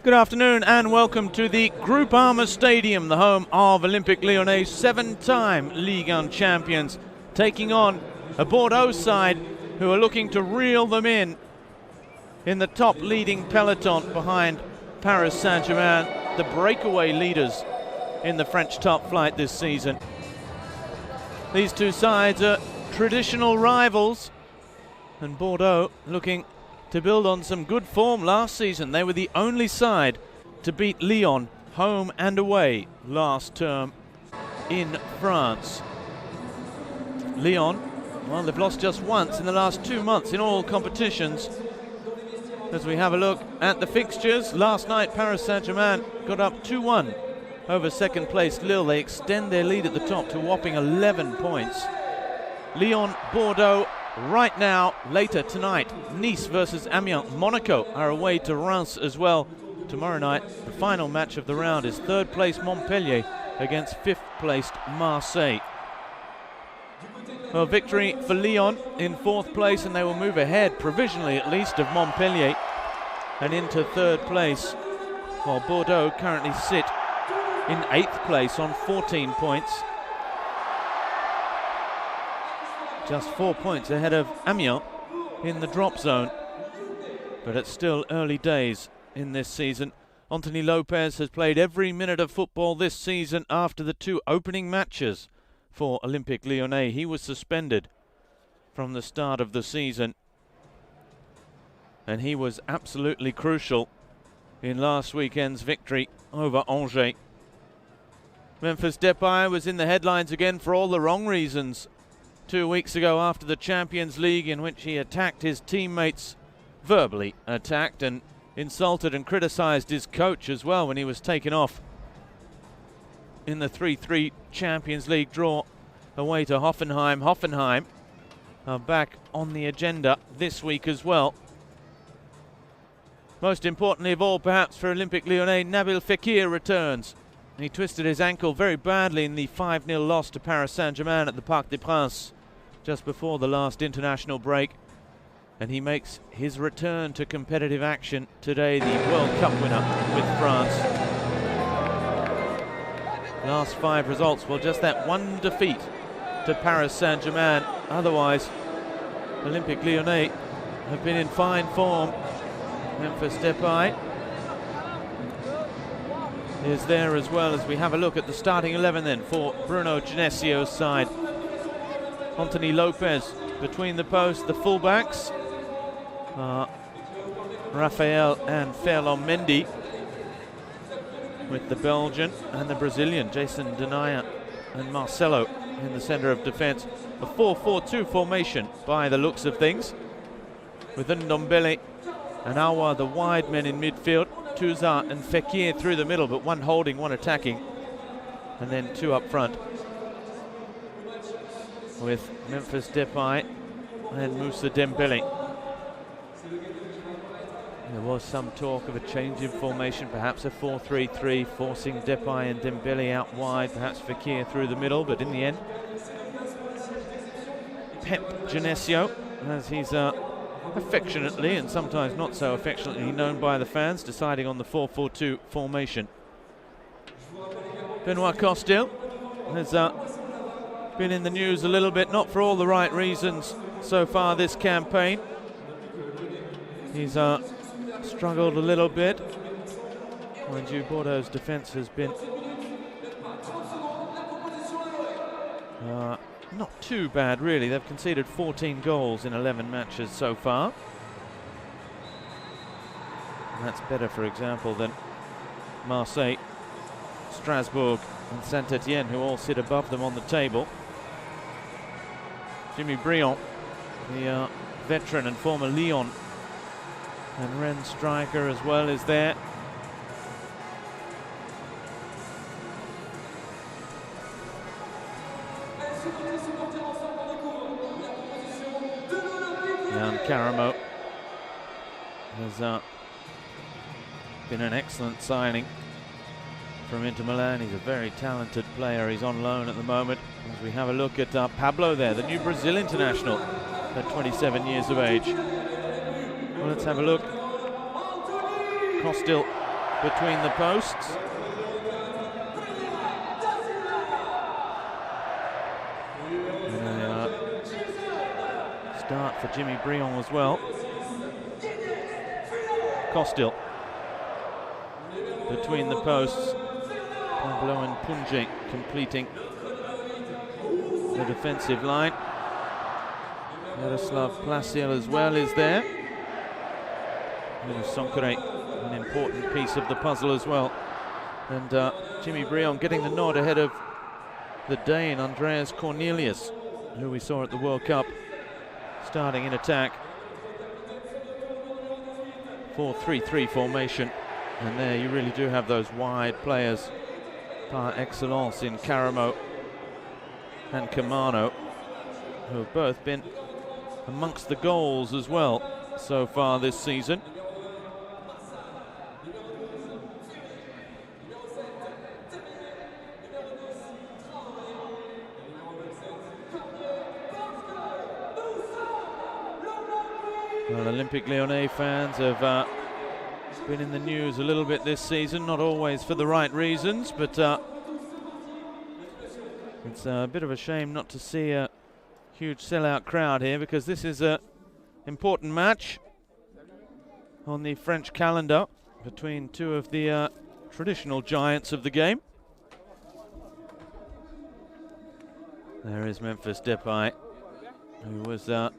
Good afternoon and welcome to the Groupe Arma Stadium, the home of Olympique Lyonnais, 7-time Ligue 1 champions, taking on a Bordeaux side who are looking to reel them in the top leading peloton behind Paris Saint-Germain, the breakaway leaders in the French top flight this season. These two sides are traditional rivals, and Bordeaux looking to build on some good form last season. They were the only side to beat Lyon home and away last term in France. Lyon, well, they've lost just once in the last 2 months in all competitions. As we have a look at the fixtures, last night Paris Saint-Germain got up 2-1 over second place Lille. They extend their lead at the top to a whopping 11 points. Lyon, Bordeaux, right now, later tonight, Nice versus Amiens. Monaco are away to Reims as well. Tomorrow night, the final match of the round is third place Montpellier against fifth placed Marseille. A victory for Lyon in fourth place, and they will move ahead, provisionally at least, of Montpellier and into third place, while Bordeaux currently sit in eighth place on 14 points. Just 4 points ahead of Amiens in the drop zone. But it's still early days in this season. Anthony Lopez has played every minute of football this season after the two opening matches for Olympique Lyonnais. He was suspended from the start of the season, and he was absolutely crucial in last weekend's victory over Angers. Memphis Depay was in the headlines again for all the wrong reasons 2 weeks ago after the Champions League, in which he attacked his teammates, verbally attacked and insulted and criticised his coach as well when he was taken off in the 3-3 Champions League draw away to Hoffenheim. Hoffenheim are back on the agenda this week as well. Most importantly of all, perhaps, for Olympique Lyonnais, Nabil Fekir returns. He twisted his ankle very badly in the 5-0 loss to Paris Saint-Germain at the Parc des Princes just before the last international break, and he makes his return to competitive action today, the World Cup winner with France. Last 5 results, well, just that one defeat to Paris Saint-Germain. Otherwise, Olympique Lyonnais have been in fine form. Memphis Depay is there as well, as we have a look at the starting 11 then for Bruno Genesio's side. Anthony Lopez between the posts. The fullbacks Rafael and Ferland Mendy, with the Belgian and the Brazilian Jason Denayer and Marcelo in the centre of defence. A 4-4-2 formation by the looks of things, with Ndombele and Awa the wide men in midfield, Touzard and Fekir through the middle, but one holding, one attacking, and then two up front, with Memphis Depay and Moussa Dembele. There was some talk of a change in formation, perhaps a 4-3-3, forcing Depay and Dembele out wide, perhaps Fekir through the middle, but in the end, Pep Genesio, as he's affectionately and sometimes not so affectionately known by the fans, deciding on the 4-4-2 formation. Benoit Costil has been in the news a little bit, not for all the right reasons so far this campaign. He's struggled a little bit. Mind you, Bordeaux's defence has been not too bad, really. They've conceded 14 goals in 11 matches so far. And that's better, for example, than Marseille, Strasbourg and Saint-Etienne, who all sit above them on the table. Jimmy Briand, the veteran and former Lyon and Rennes striker as well, is there. And Caramo has been an excellent signing from Inter Milan. He's a very talented player. He's on loan at the moment. As we have a look at Pablo there, the new Brazil international at 27 years of age. Well, let's have a look. Costil between the posts. And a start for Jimmy Brion as well. Costil between the posts. Pablo and Punje completing the defensive line. Miroslav Plasiel as well is there. Sonkere, an important piece of the puzzle as well. And Jimmy Brion getting the nod ahead of the Dane, Andreas Cornelius, who we saw at the World Cup, starting in attack. 4-3-3 formation. And there you really do have those wide players par excellence in Karamo and Kamano, who have both been amongst the goals as well so far this season. Well, Olympique Lyonnais fans have been in the news a little bit this season, not always for the right reasons, but it's a bit of a shame not to see a huge sellout crowd here, because this is an important match on the French calendar between two of the traditional giants of the game. There is Memphis Depay, who was Yann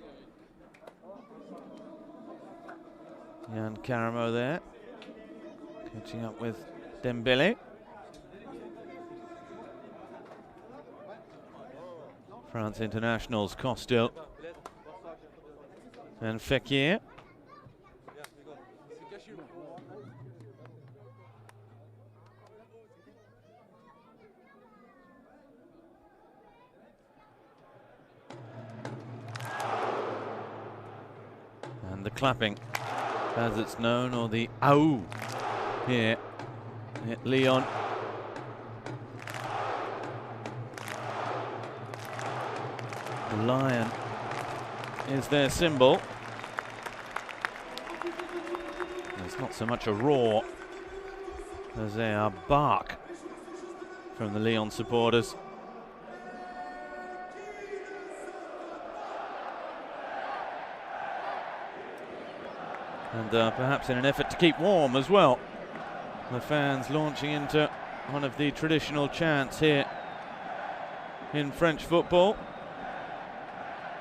Karamo there, catching up with Dembele. France internationals Costil and Fekir. And the clapping, as it's known, or the AU here at Lyon. The lion is their symbol. It's not so much a roar as a bark from the Lyon supporters. And perhaps in an effort to keep warm as well, the fans launching into one of the traditional chants here in French football,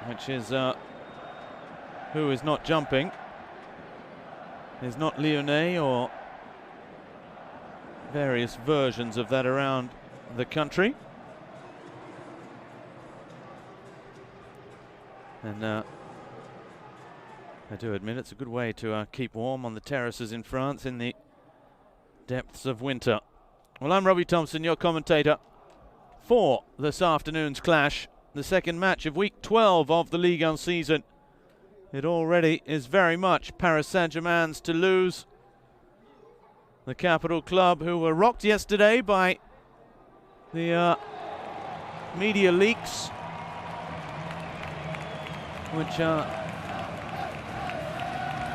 which is who is not jumping is not Lyonnais, or various versions of that around the country. And I do admit it's a good way to keep warm on the terraces in France in the depths of winter. Well, I'm Robbie Thompson, your commentator for this afternoon's clash, the second match of week 12 of the Ligue 1 season. It already is very much Paris Saint-Germain's to lose. The capital club, who were rocked yesterday by the media leaks, which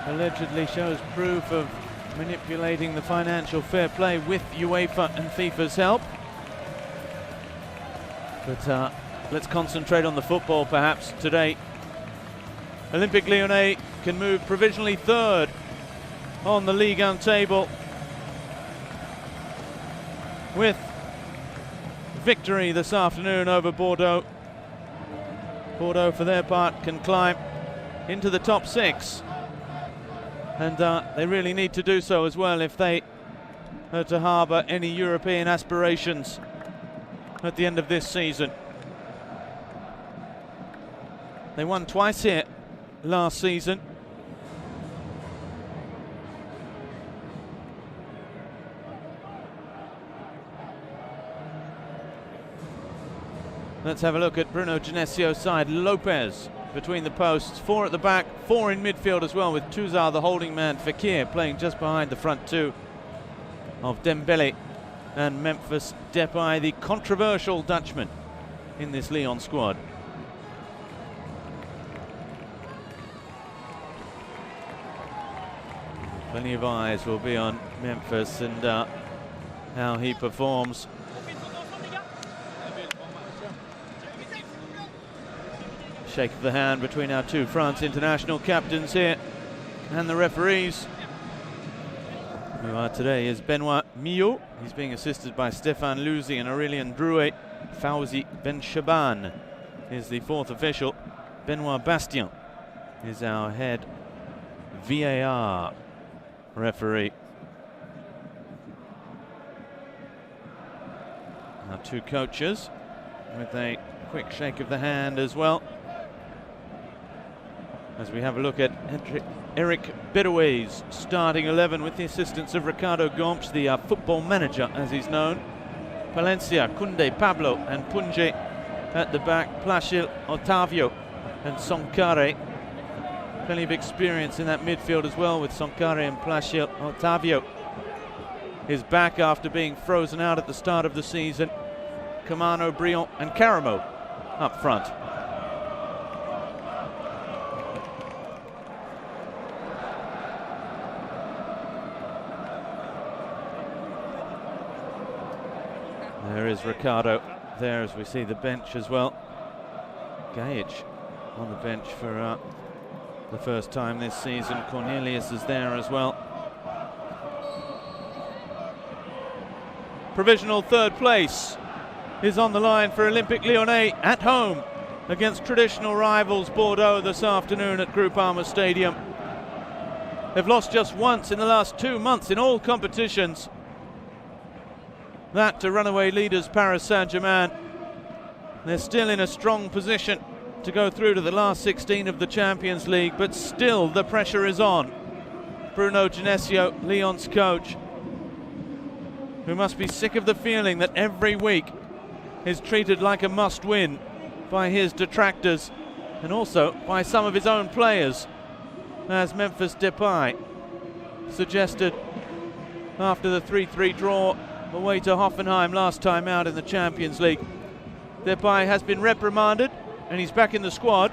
allegedly shows proof of manipulating the financial fair play with UEFA and FIFA's help. But let's concentrate on the football perhaps today. Olympique Lyonnais can move provisionally third on the Ligue 1 table with victory this afternoon over Bordeaux. Bordeaux, for their part, can climb into the top six, and they really need to do so as well if they are to harbour any European aspirations at the end of this season. They won twice here last season. Let's have a look at Bruno Genesio's side. Lopez between the posts, 4 at the back, 4 in midfield as well, with Touzard, the holding man, Fekir playing just behind the front two of Dembele and Memphis Depay, the controversial Dutchman in this Lyon squad. Plenty of eyes will be on Memphis and how he performs. Shake of the hand between our two France international captains here and the referees. Who are today is Benoit Millot. He's being assisted by Stéphane Louzy and Aurélien Drouet. Fawzi Benchaban is the fourth official. Benoit Bastien is our head VAR referee. Our two coaches with a quick shake of the hand as well, as we have a look at Eric Bedouet's starting 11 with the assistance of Ricardo Gomes, the football manager as he's known. Palencia, Koundé, Pablo and Punje at the back. Plachil, Otavio and Sonkare. Plenty of experience in that midfield as well with Sonkare and Plachil. Otavio is back after being frozen out at the start of the season. Camano, Brion and Caramo up front. There is Ricardo there as we see the bench as well. Gage on the bench for the first time this season. Cornelius is there as well. Provisional third place is on the line for Olympique Lyonnais at home against traditional rivals Bordeaux this afternoon at Groupama Stadium. They've lost just once in the last 2 months in all competitions. That to runaway leaders Paris Saint-Germain. They're still in a strong position to go through to the last 16 of the Champions League, but still the pressure is on. Bruno Genesio, Lyon's coach, who must be sick of the feeling that every week is treated like a must-win by his detractors and also by some of his own players, as Memphis Depay suggested after the 3-3 draw away to Hoffenheim last time out in the Champions League. Depay has been reprimanded and he's back in the squad.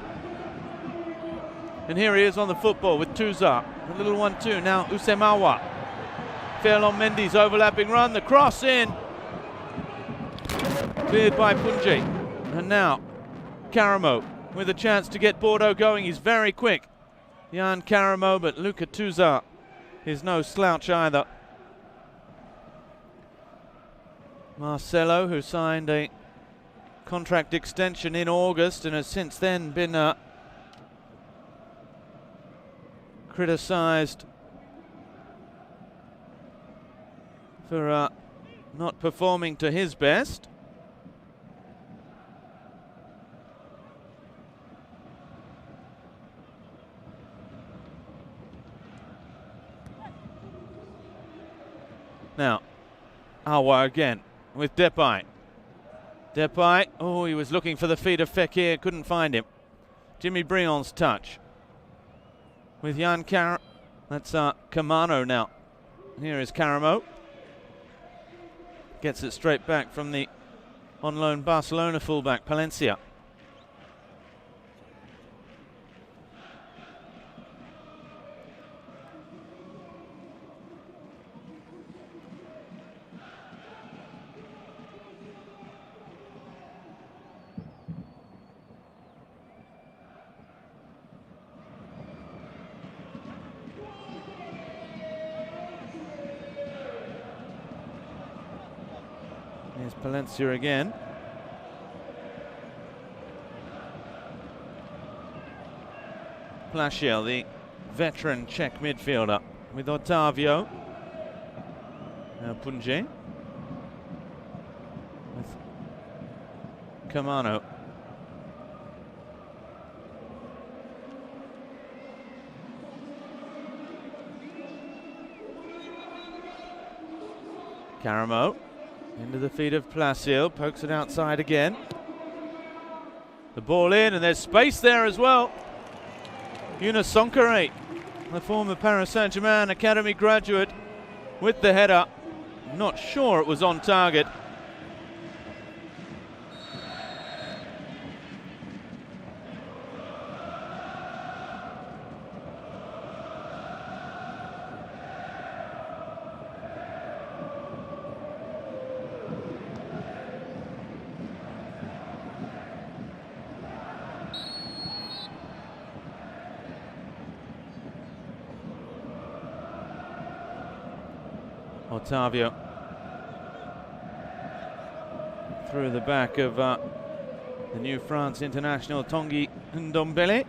And here he is on the football with Touzard. A little 1-2 now. Usemawa. Ferland Mendy's overlapping run. The cross in. Cleared by Punje. And now Caramo with a chance to get Bordeaux going. He's very quick, Yann Caramo, but Luca Touzard is no slouch either. Marcelo, who signed a contract extension in August and has since then been criticised for not performing to his best. Now, Awa again with Depay. Depay, oh, he was looking for the feet of Fekir, couldn't find him. Jimmy Brion's touch with Yann Caramo. That's Camano now. Here is Caramo. Gets it straight back from the on-loan Barcelona fullback, Palencia. Here's Palencia again. Plachil, the veteran Czech midfielder, with Otavio. Now Punje. With Camano. Caramo. Into the feet of Plachil, pokes it outside again. The ball in, and there's space there as well. Younes Sonkare, the former Paris Saint-Germain Academy graduate, with the header. Not sure it was on target. Otavio through the back of the New France international Tanguy Ndombele.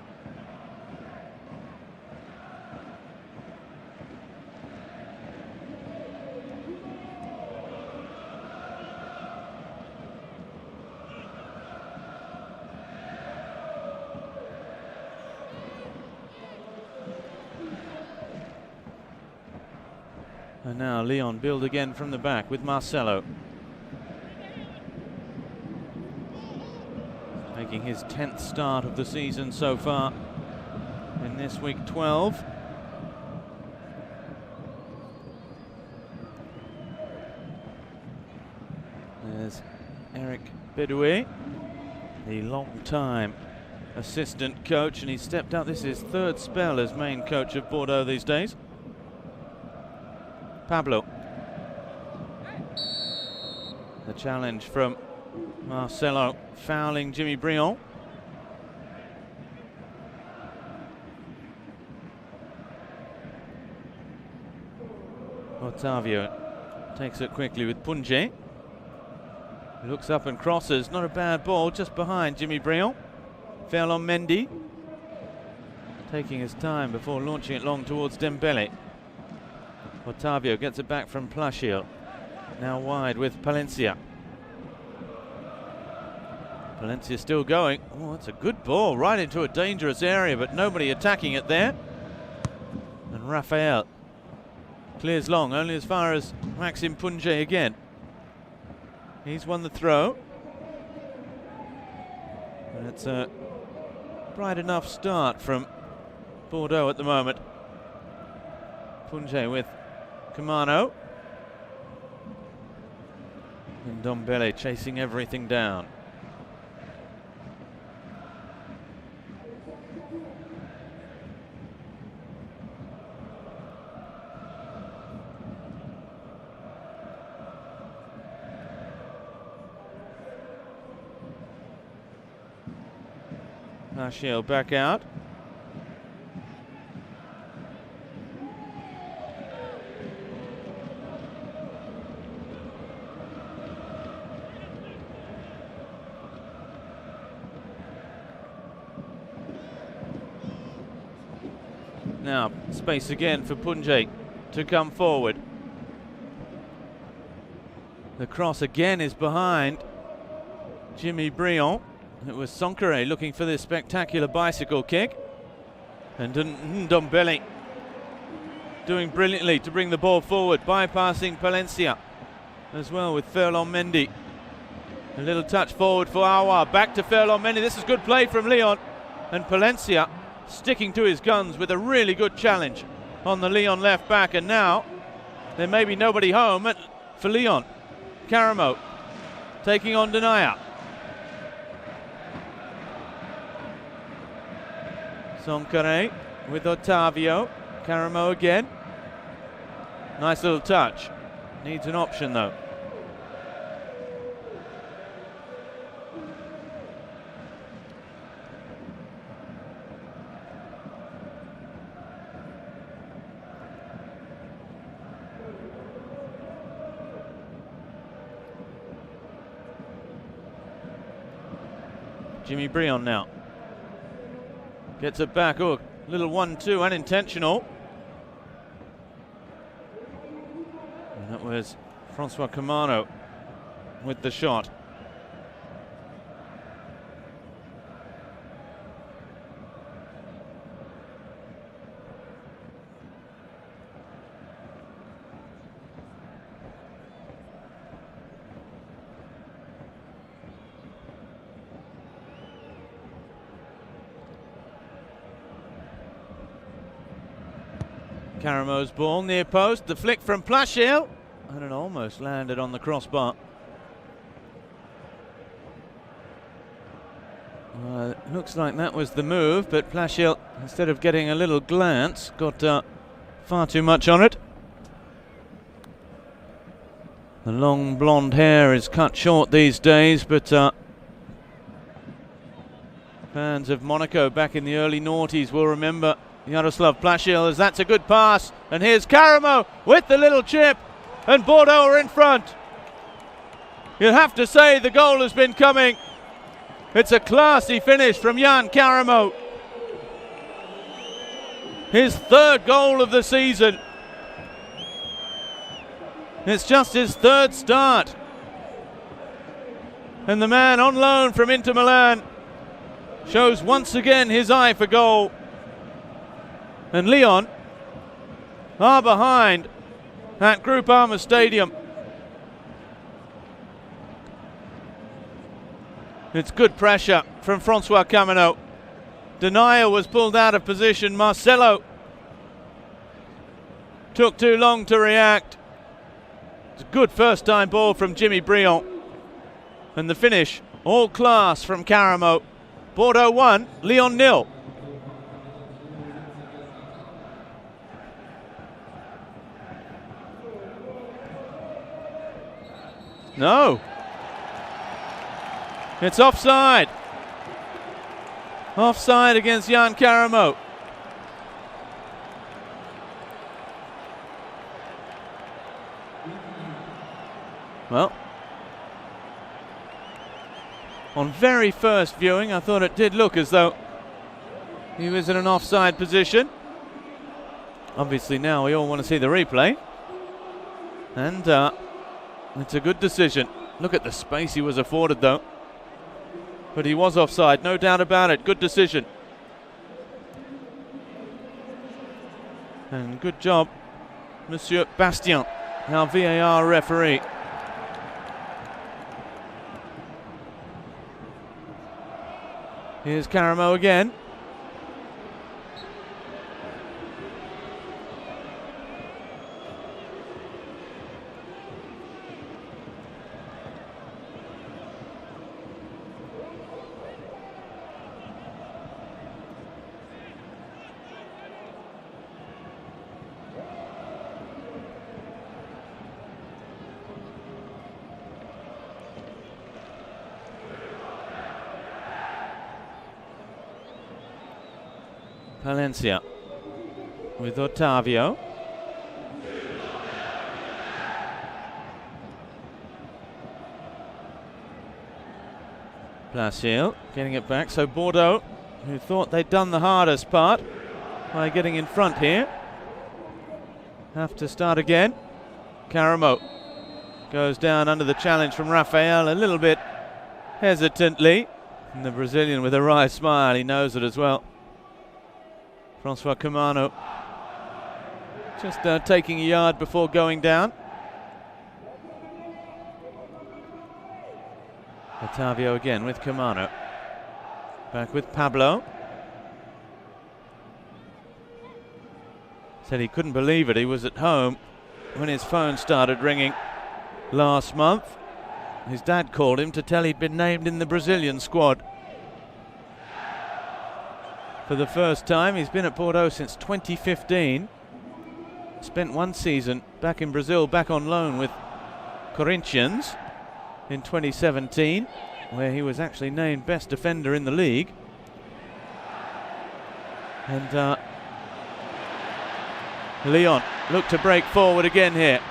And now Lyon build again from the back with Marcelo. Making his 10th start of the season so far in this week 12. There's Eric Bedouet, the long-time assistant coach, and he's stepped up. This is his 3rd spell as main coach of Bordeaux these days. Pablo. The challenge from Marcelo, fouling Jimmy Briand. Otavio takes it quickly with Punje. Looks up and crosses. Not a bad ball, just behind Jimmy Briand. Ferland Mendy taking his time before launching it long towards Dembele. Otavio gets it back from Plaschil. Now wide with Palencia. Palencia still going. Oh, that's a good ball right into a dangerous area, but nobody attacking it there. And Rafael clears long, only as far as Maxime Punje again. He's won the throw. And it's a bright enough start from Bordeaux at the moment. Punje with Kamano. And Ndombele chasing everything down. Plaschil back out. Now, space again for Punje to come forward. The cross again is behind Jimmy Briand. It was Sonkere looking for this spectacular bicycle kick. And Ndombele doing brilliantly to bring the ball forward, bypassing Palencia as well with Ferland Mendy. A little touch forward for Awa. Back to Ferland Mendy. This is good play from Lyon. And Palencia sticking to his guns with a really good challenge on the Lyon left back. And now there may be nobody home for Lyon. Caramo taking on Denaya. Sonkere with Otavio. Caramo again. Nice little touch. Needs an option though. Jimmy Briand now. Gets it back. Oh, little 1-2, unintentional. And that was Francois Kamano with the shot. Caramo's ball near post, the flick from Plaschil, and it almost landed on the crossbar. Looks like that was the move, but Plaschil, instead of getting a little glance, got far too much on it. The long blonde hair is cut short these days, but fans of Monaco back in the early noughties will remember Jaroslav Plaschil, as that's a good pass. And here's Caramo with the little chip. and Bordeaux are in front. You'll have to say the goal has been coming. It's a classy finish from Jan Karamo. His third goal of the season. It's just his third start. And the man on loan from Inter Milan shows once again his eye for goal. And Lyon are behind at Groupama Stadium. It's good pressure from Francois Camino. Denier was pulled out of position. Marcelo took too long to react. It's a good first time ball from Jimmy Briand. And the finish, all class from Karamo. Bordeaux 1, Lyon 0. No. It's offside. Offside against Jan Karamo. Well, on very first viewing, I thought it did look as though he was in an offside position. Obviously now we all want to see the replay. And it's a good decision. Look at the space he was afforded though. But he was offside, no doubt about it. Good decision. And good job, Monsieur Bastien, our VAR referee. Here's Karamo again. Palencia with Ottavio. Placil getting it back. So Bordeaux, who thought they'd done the hardest part by getting in front here, have to start again. Karamo goes down under the challenge from Rafael a little bit hesitantly. And the Brazilian with a wry smile, he knows it as well. Francois Camano just taking a yard before going down. Ottavio again with Camano. Back with Pablo. Said he couldn't believe it. He was at home when his phone started ringing last month. His dad called him to tell he'd been named in the Brazilian squad. For the first time. He's been at Bordeaux since 2015. Spent one season back in Brazil, back on loan with Corinthians in 2017, where he was actually named best defender in the league. And Lyon look to break forward again here.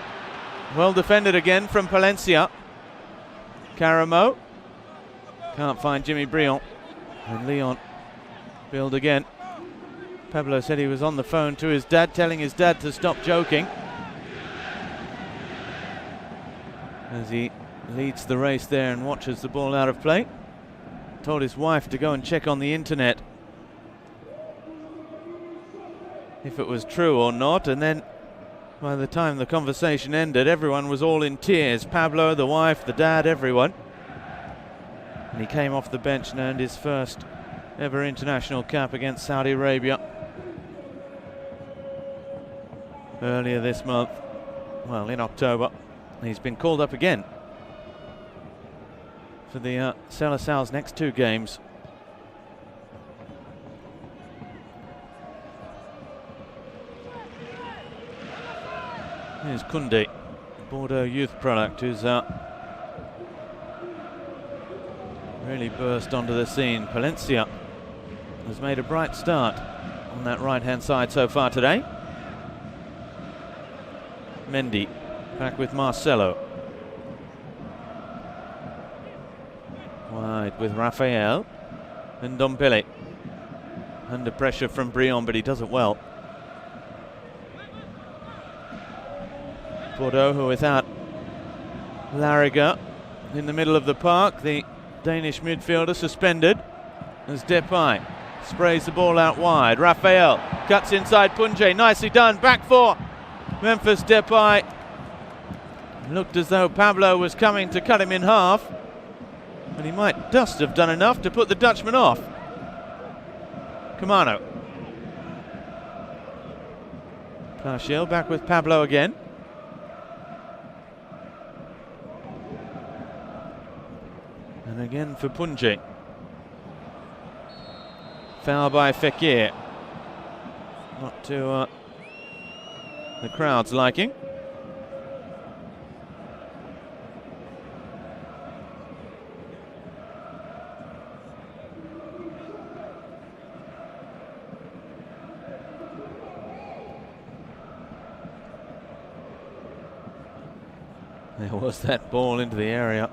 Well defended again from Palencia. Karamo can't find Jimmy Briand, and Lyon build again. Pablo said he was on the phone to his dad, telling his dad to stop joking, as he leads the race there and watches the ball out of play. Told his wife to go and check on the internet if it was true or not, and then by the time the conversation ended, everyone was all in tears. Pablo, the wife, the dad, everyone. And he came off the bench and earned his first ever international cap against Saudi Arabia earlier this month. Well, in October. He's been called up again for the Seleção's next two games. Here's Koundé, Bordeaux youth product, who's really burst onto the scene. Palencia has made a bright start on that right-hand side so far today. Mendy Back with Marcelo. Wide with Rafael. And Ndombele. Under pressure from Brion, but he does it well. Bordeaux, who without Larriga in the middle of the park. The Danish midfielder suspended as Depay sprays the ball out wide. Rafael cuts inside Punje. Nicely done. Back for Memphis Depay. Looked as though Pablo was coming to cut him in half. And he might just have done enough to put the Dutchman off. Camano. Partial back with Pablo again. And again for Punje. Foul by Fekir. Not to the crowd's liking. There was that ball into the area.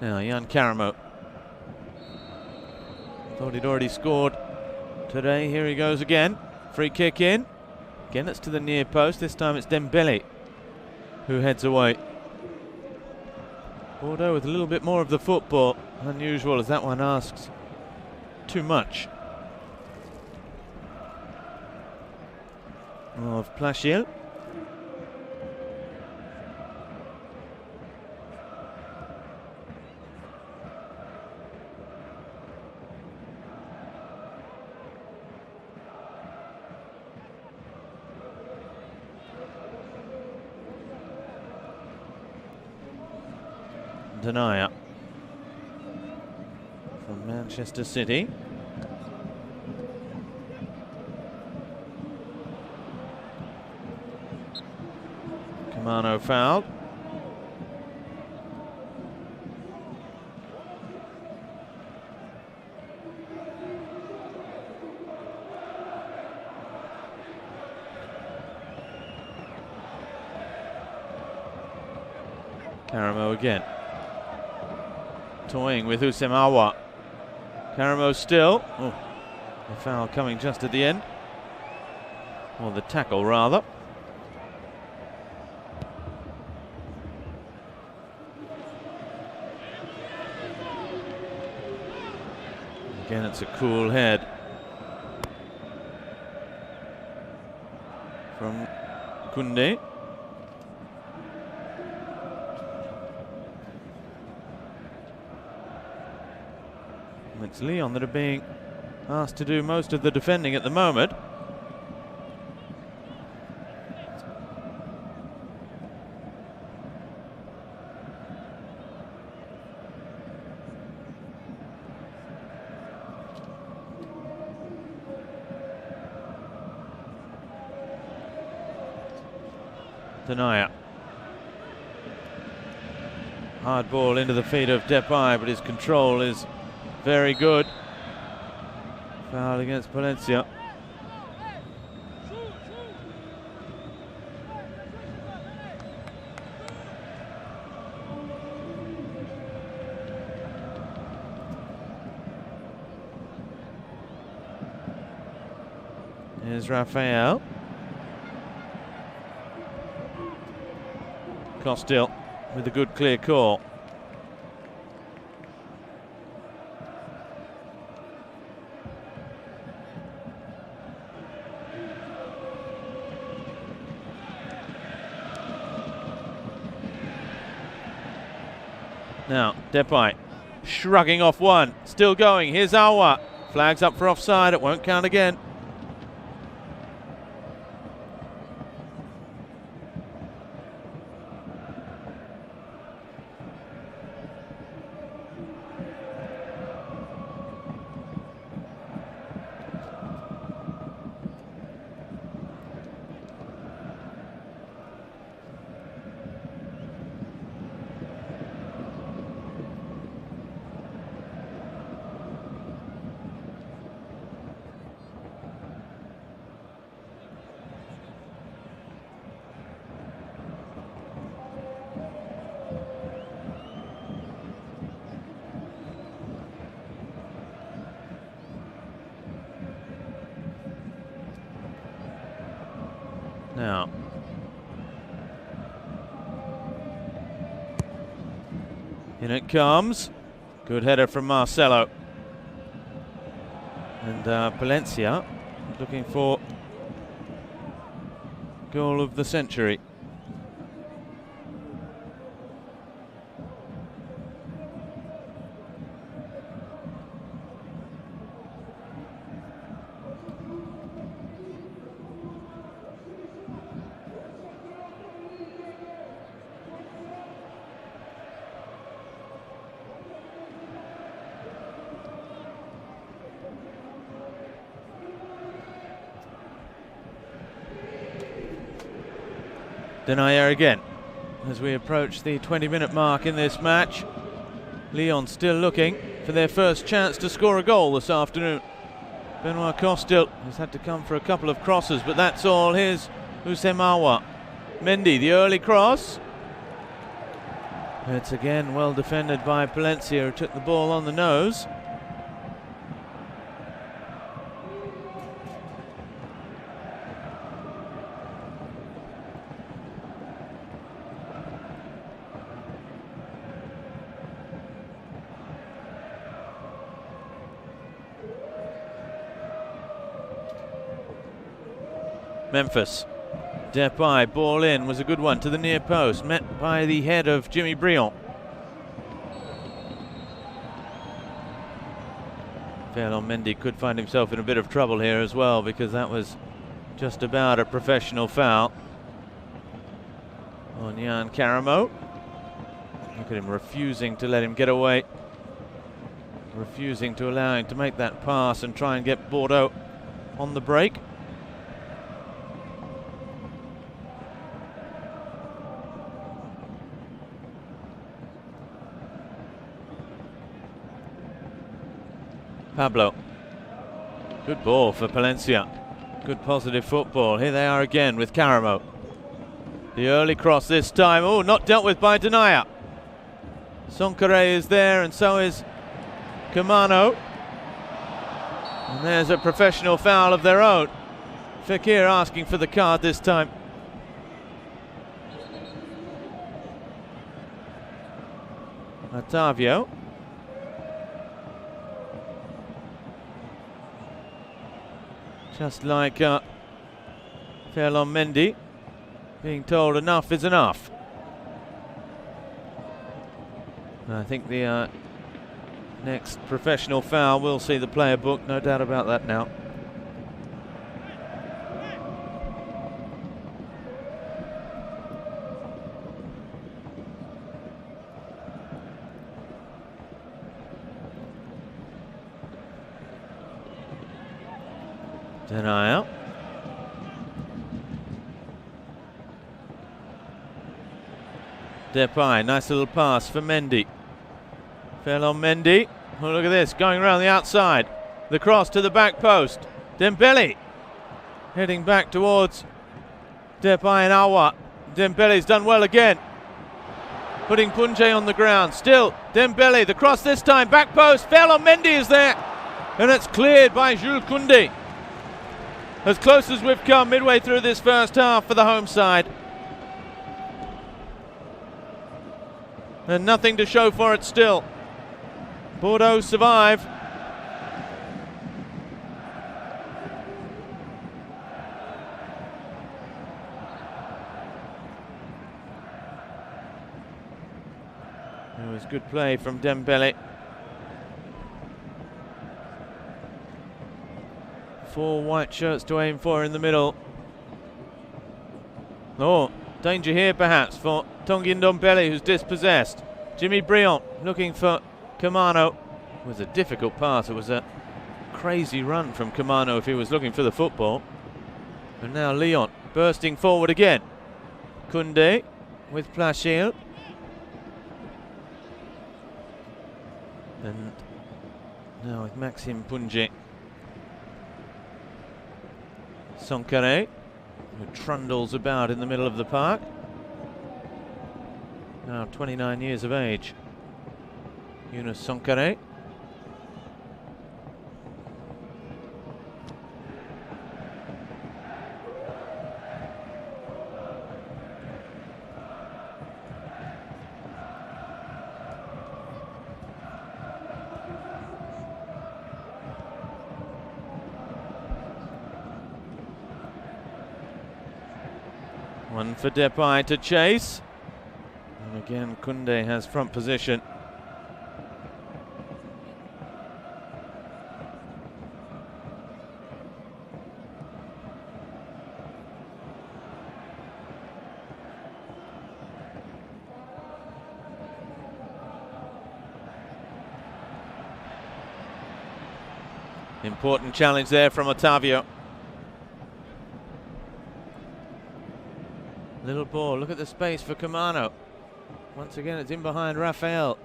Now Jan Karamo. Thought he'd already scored today. Here he goes again. Free kick in. Again it's to the near post. This time it's Dembele who heads away. Bordeaux with a little bit more of the football. Unusual as that one asks too much of Plachil. Denaya from Manchester City. Camano fouled. Karamo again. Toying with Usemawa. Karamo still. Oh, the foul coming just at the end. Or the tackle, rather. Again, it's a cool head from Koundé. It's Lyon that are being asked to do most of the defending at the moment. Denaya. Hard ball into the feet of Depay, but his control is very good. Foul against Palencia. Here's Rafael. Costil with a good clear call. Now, Depay shrugging off one. Still going. Here's Awa. Flags up for offside. It won't count again. Now, in it comes. Good header from Marcelo. And Palencia looking for goal of the century. Denayer again as we approach the 20-minute mark in this match. Lyon still looking for their first chance to score a goal this afternoon. Benoit Costil has had to come for a couple of crosses, but that's all. Here's Usemawa. Mendy, the early cross. It's again well defended by Palencia, who took the ball on the nose. Memphis. Depay, ball in, was a good one to the near post, met by the head of Jimmy Briand. Ferland Mendy could find himself in a bit of trouble here as well, because that was just about a professional foul on Jan Karamo. Look at him refusing to let him get away, refusing to allow him to make that pass and try and get Bordeaux on the break. Pablo. Good ball for Palencia. Good positive football. Here they are again with Karamo. The early cross this time. Oh, not dealt with by Denayer. Sonkare is there, and so is Kamano. And there's a professional foul of their own. Fekir asking for the card this time. Otavio. Just like Ferland Mendy being told enough is enough. I think the next professional foul will see the player booked, no doubt about that now. Denayer. Depay, nice little pass for Mendy. Ferland Mendy. Oh, look at this, going around the outside. The cross to the back post. Dembele heading back towards Depay and Awa. Dembele's done well again, putting Punje on the ground. Still Dembele, the cross this time, back post. Ferland Mendy is there, and it's cleared by Jules Koundé. As close as we've come midway through this first half for the home side. And nothing to show for it still. Bordeaux survive. It was good play from Dembele. 4 white shirts to aim for in the middle. Oh, danger here perhaps for Tanguy Ndombele, who's dispossessed. Jimmy Briand looking for Kamano. It was a difficult pass. It was a crazy run from Kamano if he was looking for the football. And now Lyon bursting forward again. Koundé with Plachil. And now with Maxime Punje. Sonkare, who trundles about in the middle of the park. Now 29 years of age. Younous Sonkare. One for Depay to chase. And again, Koundé has front position. Important challenge there from Otavio. Little ball, look at the space for Camano. Once again, it's in behind Rafael.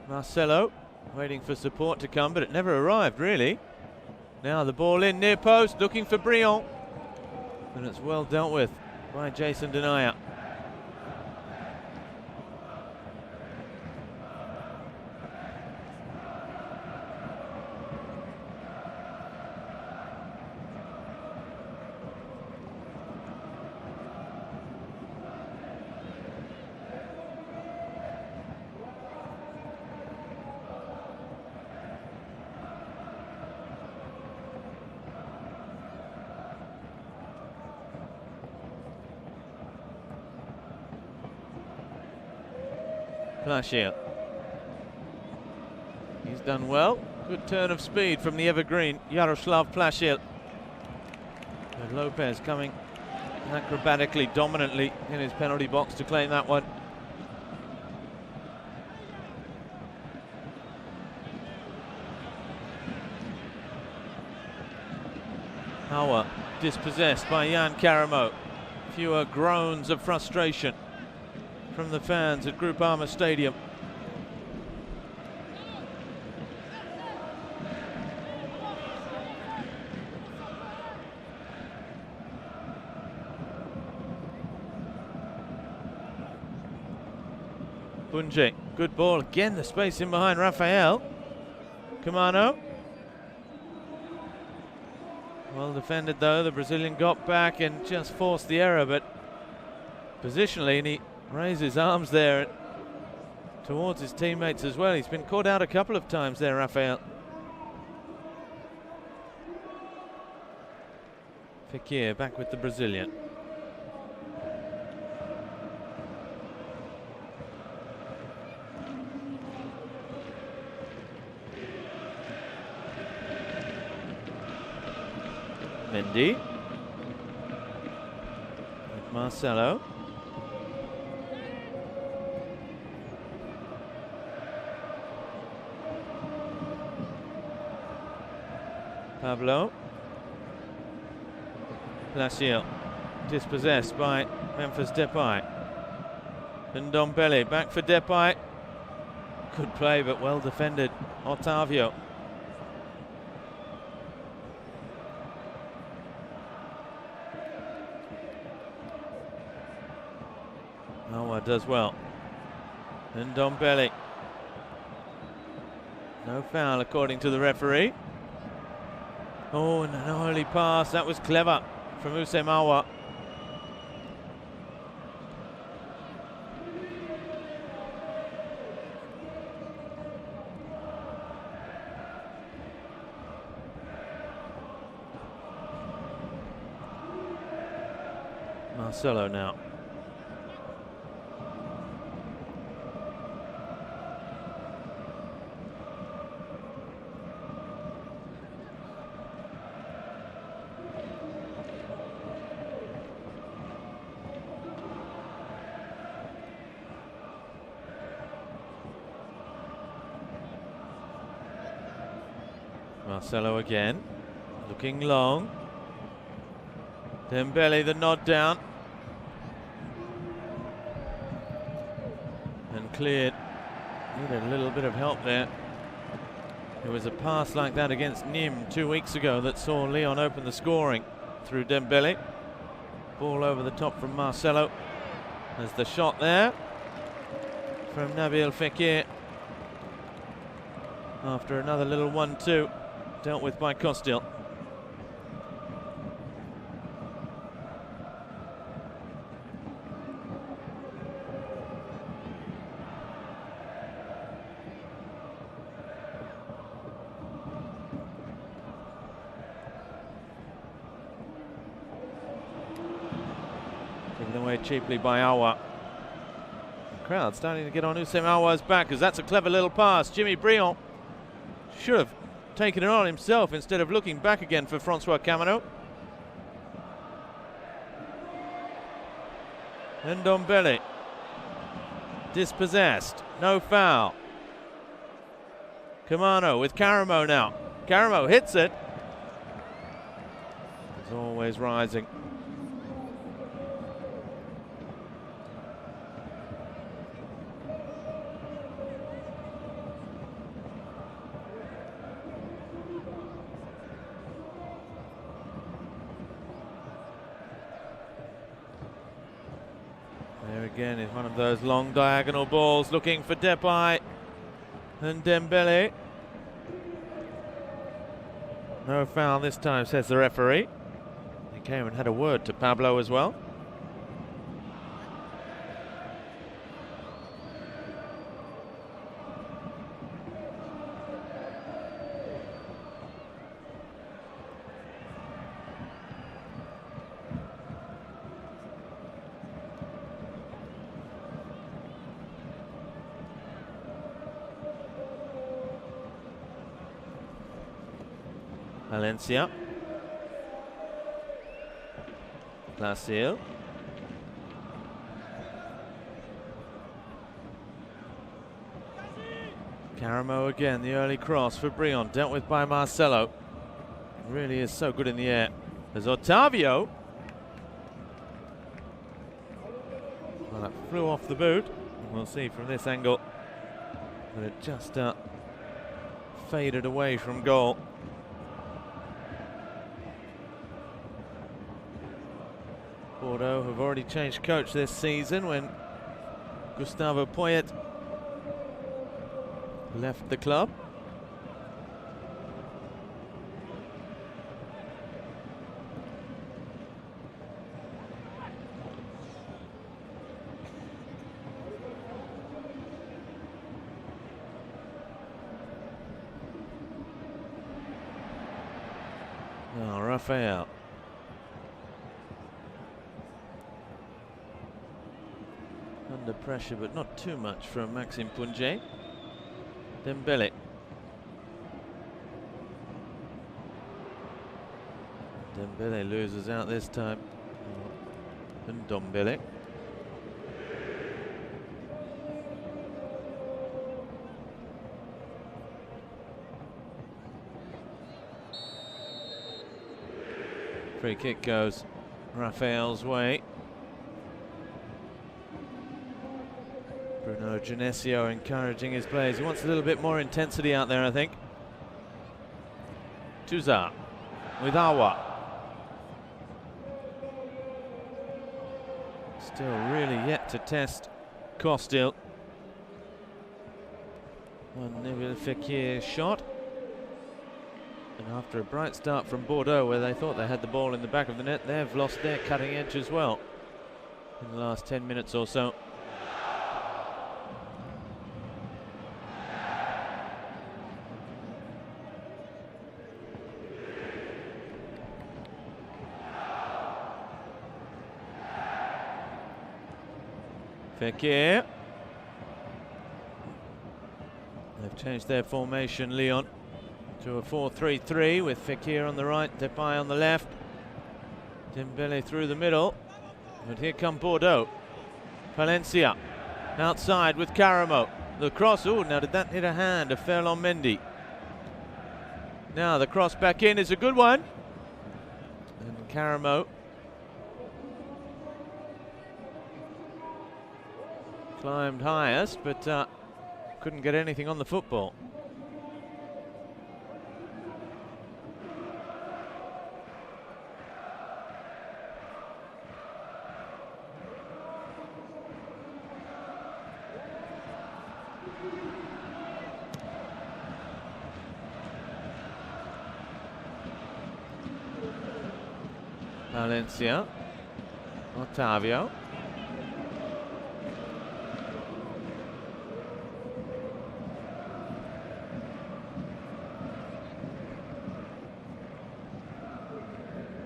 Marcelo waiting for support to come, but it never arrived, really. Now the ball in near post, looking for Brion. And it's well dealt with by Jason Denayer. Plashiel. He's done well. Good turn of speed from the evergreen Yaroslav Plashiel. And Lopez coming acrobatically, dominantly in his penalty box to claim that one. Hauer dispossessed by Jan Karamo. Fewer groans of frustration from the fans at Groupama Stadium. Bunje, good ball again, the space in behind Rafael. Camano. Well defended though, the Brazilian got back and just forced the error, but positionally, and he raised his arms there towards his teammates as well. He's been caught out a couple of times there, Rafael. Fekir back with the Brazilian. Mendy. With Marcelo. Pablo. Plashiel dispossessed by Memphis Depay. Ndombele back for Depay. Good play but well defended. Otavio. Aouar does well. Ndombele. No foul according to the referee. Oh, and an early pass. That was clever from Houssem Aouar. Marcelo now. Marcelo again, looking long. Dembele the nod down. And cleared. Needed a little bit of help there. There was a pass like that against Nîmes 2 weeks ago that saw Lyon open the scoring through Dembele. Ball over the top from Marcelo. There's the shot there from Nabil Fekir. After another little 1-2 dealt with by Costil. Taken away cheaply by Awa. The crowd starting to get on Hussein Awa's back, because that's a clever little pass. Jimmy Briand should have taken it on himself instead of looking back again for Francois Camano. And Ndombele dispossessed, no foul. Camano with Caramo now. Caramo hits it. He's always rising. There again is one of those long diagonal balls looking for Depay and Dembele. No foul this time, says the referee. He came and had a word to Pablo as well. Valencia. Glacial. Caramo again, the early cross for Briand, dealt with by Marcelo. Really is so good in the air. There's Otavio. Well, that flew off the boot. We'll see from this angle that it just faded away from goal. Bordeaux have already changed coach this season when Gustavo Poyet left the club. Now Rafael. Under pressure, but not too much from Maxime Punje. Dembele. Dembele loses out this time. And Ndombele. Free kick goes Rafael's way. Bruno Genesio encouraging his players. He wants a little bit more intensity out there, I think. Tuzar with Awa. Still really yet to test Costil. One Nabil Fekir shot. And after a bright start from Bordeaux, where they thought they had the ball in the back of the net, they've lost their cutting edge as well in the last 10 minutes or so. Fekir. They've changed their formation, Lyon, to a 4-3-3 with Fekir on the right, Depay on the left. Dembele through the middle. But here come Bordeaux. Valencia outside with Caramo. The cross, oh, now did that hit a hand of Ferland Mendy? Now the cross back in is a good one. And Caramo climbed highest, but couldn't get anything on the football. Valencia, Otavio.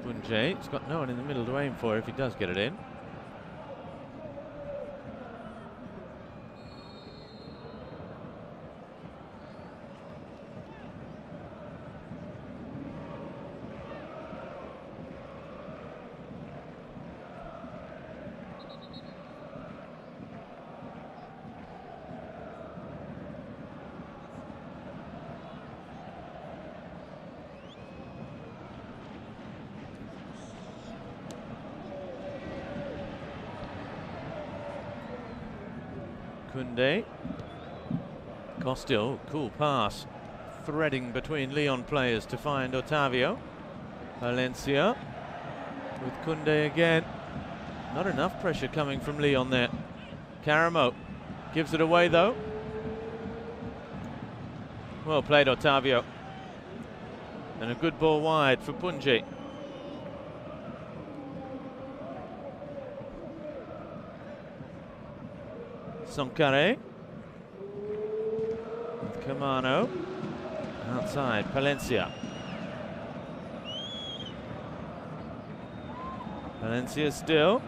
Punje, he's got no one in the middle to aim for if he does get it in. Koundé. Costa, cool pass. Threading between Lyon players to find Otavio. Valencia with Koundé again. Not enough pressure coming from Lyon there. Caramo gives it away though. Well played, Otavio. And a good ball wide for Punji. Sankare. With Camano. Outside, Palencia. Valencia still.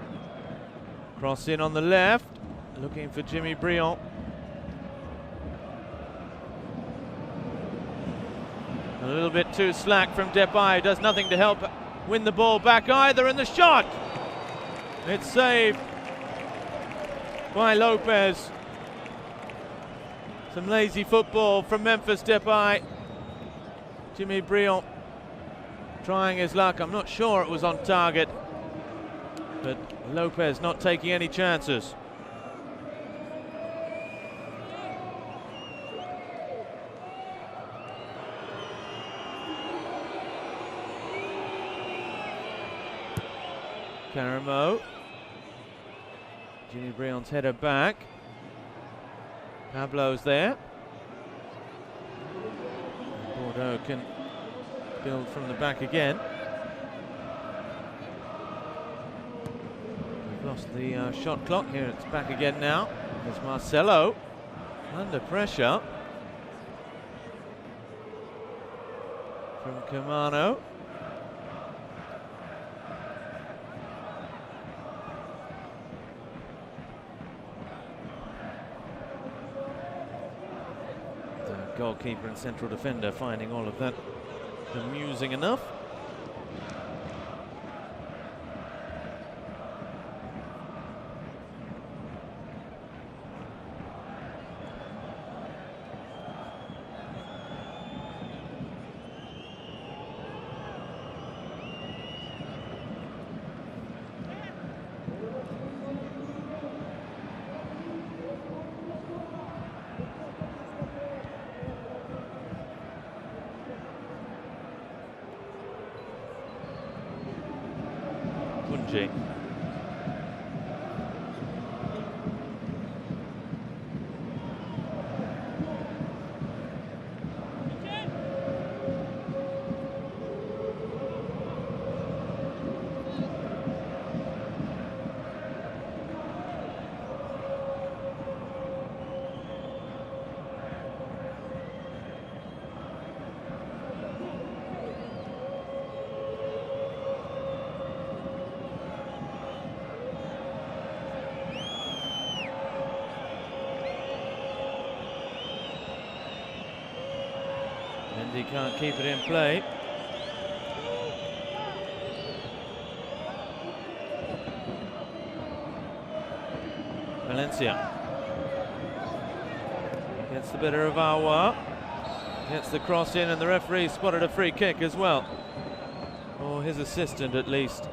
Cross in on the left. Looking for Jimmy Briand. A little bit too slack from Depay. Does nothing to help win the ball back either. And the shot! It's saved by Lopez. Some lazy football from Memphis Depay. Jimmy Briand trying his luck. I'm not sure it was on target, but Lopez not taking any chances. Caramo. Jimmy Briand's header back. Pablo's there. Bordeaux can build from the back again. We've lost the shot clock. Here it's back again now. There's Marcelo under pressure from Camano. Goalkeeper and central defender finding all of that amusing enough. Punji. And he can't keep it in play. Valencia gets the better of Awa. Gets the cross in, and the referee spotted a free kick as well. Or his assistant at least.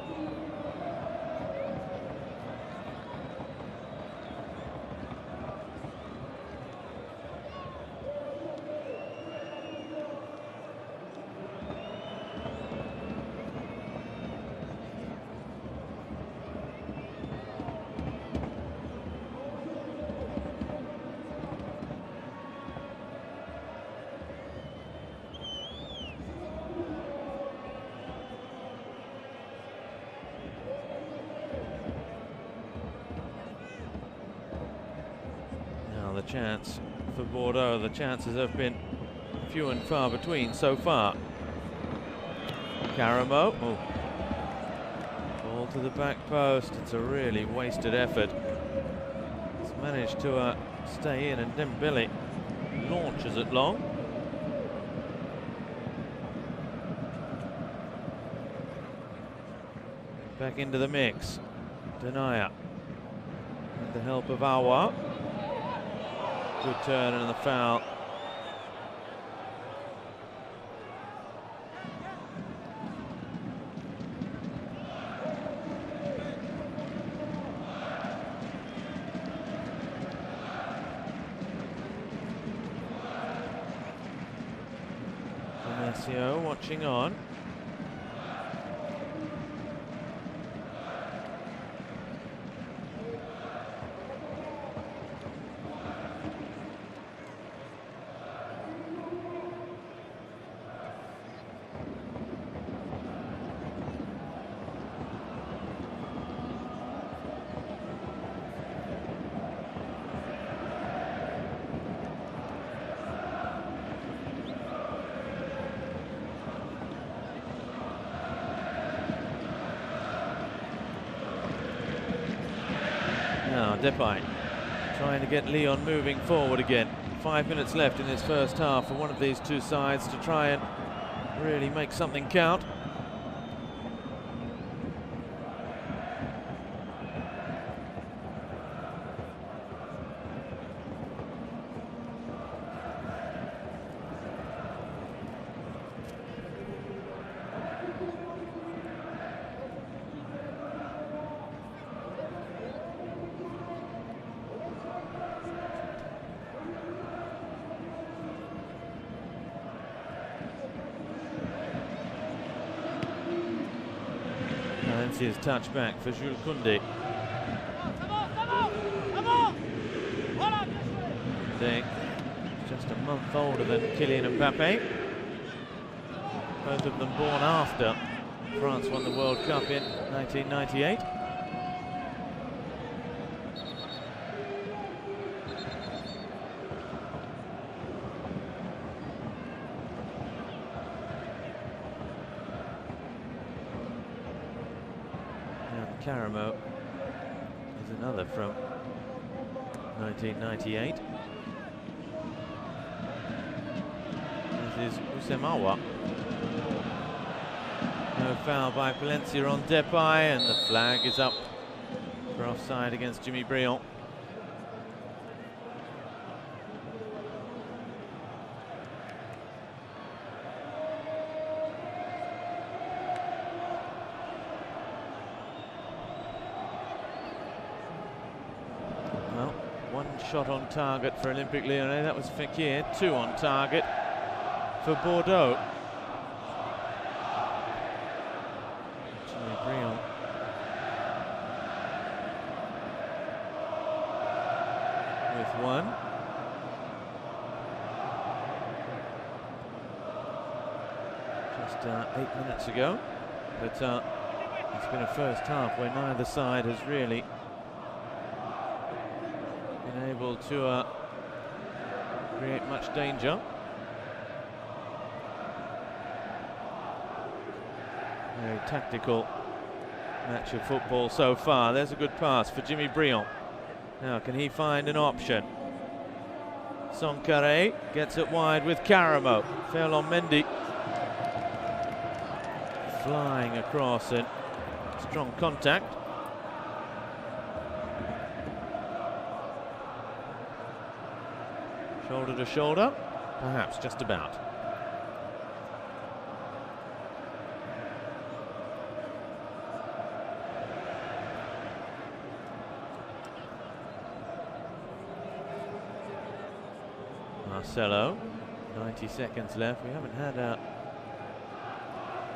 The chance for Bordeaux, the chances have been few and far between so far. Caramo, ball to the back post. It's a really wasted effort. It's managed to stay in, and Dembele launches it long. Back into the mix. Denier. with the help of Awa. Good turn and the foul. Alessio watching on. Now Depay trying to get Lyon moving forward again. 5 minutes left in this first half for one of these two sides to try and really make something count. His touchback for Jules Koundé. Koundé, just a month older than Kylian Mbappe. Both of them born after France won the World Cup in 1998. Caramo is another from 1998. This is Usemawa. No foul by Valencia on Depay, and the flag is up for offside against Jimmy Briand. One shot on target for Olympique Lyonnais, that was Fekir. 2 on target for Bordeaux. Jimmy Briand. With one. Just 8 minutes ago. But it's been a first half where neither side has really been able to create much danger. Very tactical match of football so far. There's a good pass for Jimmy Briand. Now can he find an option? Sankharé gets it wide with Caramo. Ferland Mendy flying across and strong contact. Shoulder to shoulder, perhaps just about. Marcelo, 90 seconds left. We haven't had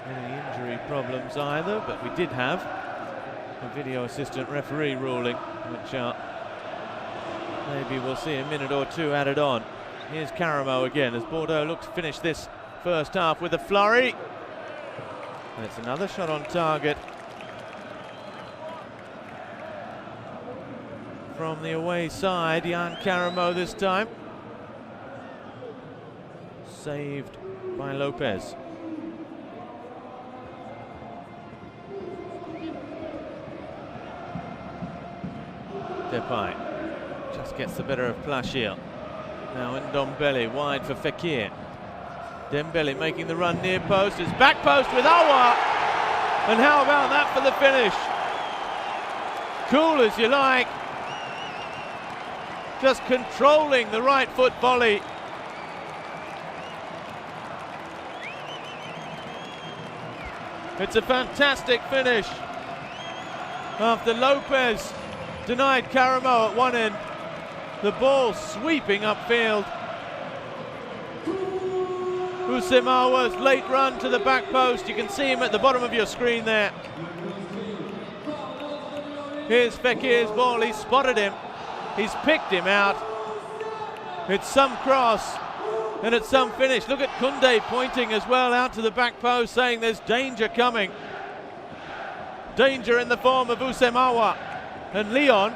any injury problems either, but we did have a video assistant referee ruling, which maybe we'll see a minute or two added on. Here's Caramo again as Bordeaux look to finish this first half with a flurry. And it's another shot on target from the away side. Yann Caramo this time. Saved by Lopez. Depay just gets the better of Plachir. Now Ndombele wide for Fekir. Dembele making the run near post. It's back post with Awa. And how about that for the finish? Cool as you like. just controlling the right foot volley. It's a fantastic finish after Lopez denied Caramo at one end. The ball sweeping upfield. Usemawa's late run to the back post. You can see him at the bottom of your screen there. Here's Fekir's ball. He's spotted him. He's picked him out. It's some cross and it's some finish. Look at Koundé pointing as well out to the back post, saying there's danger coming. Danger in the form of Usemawa. And Lyon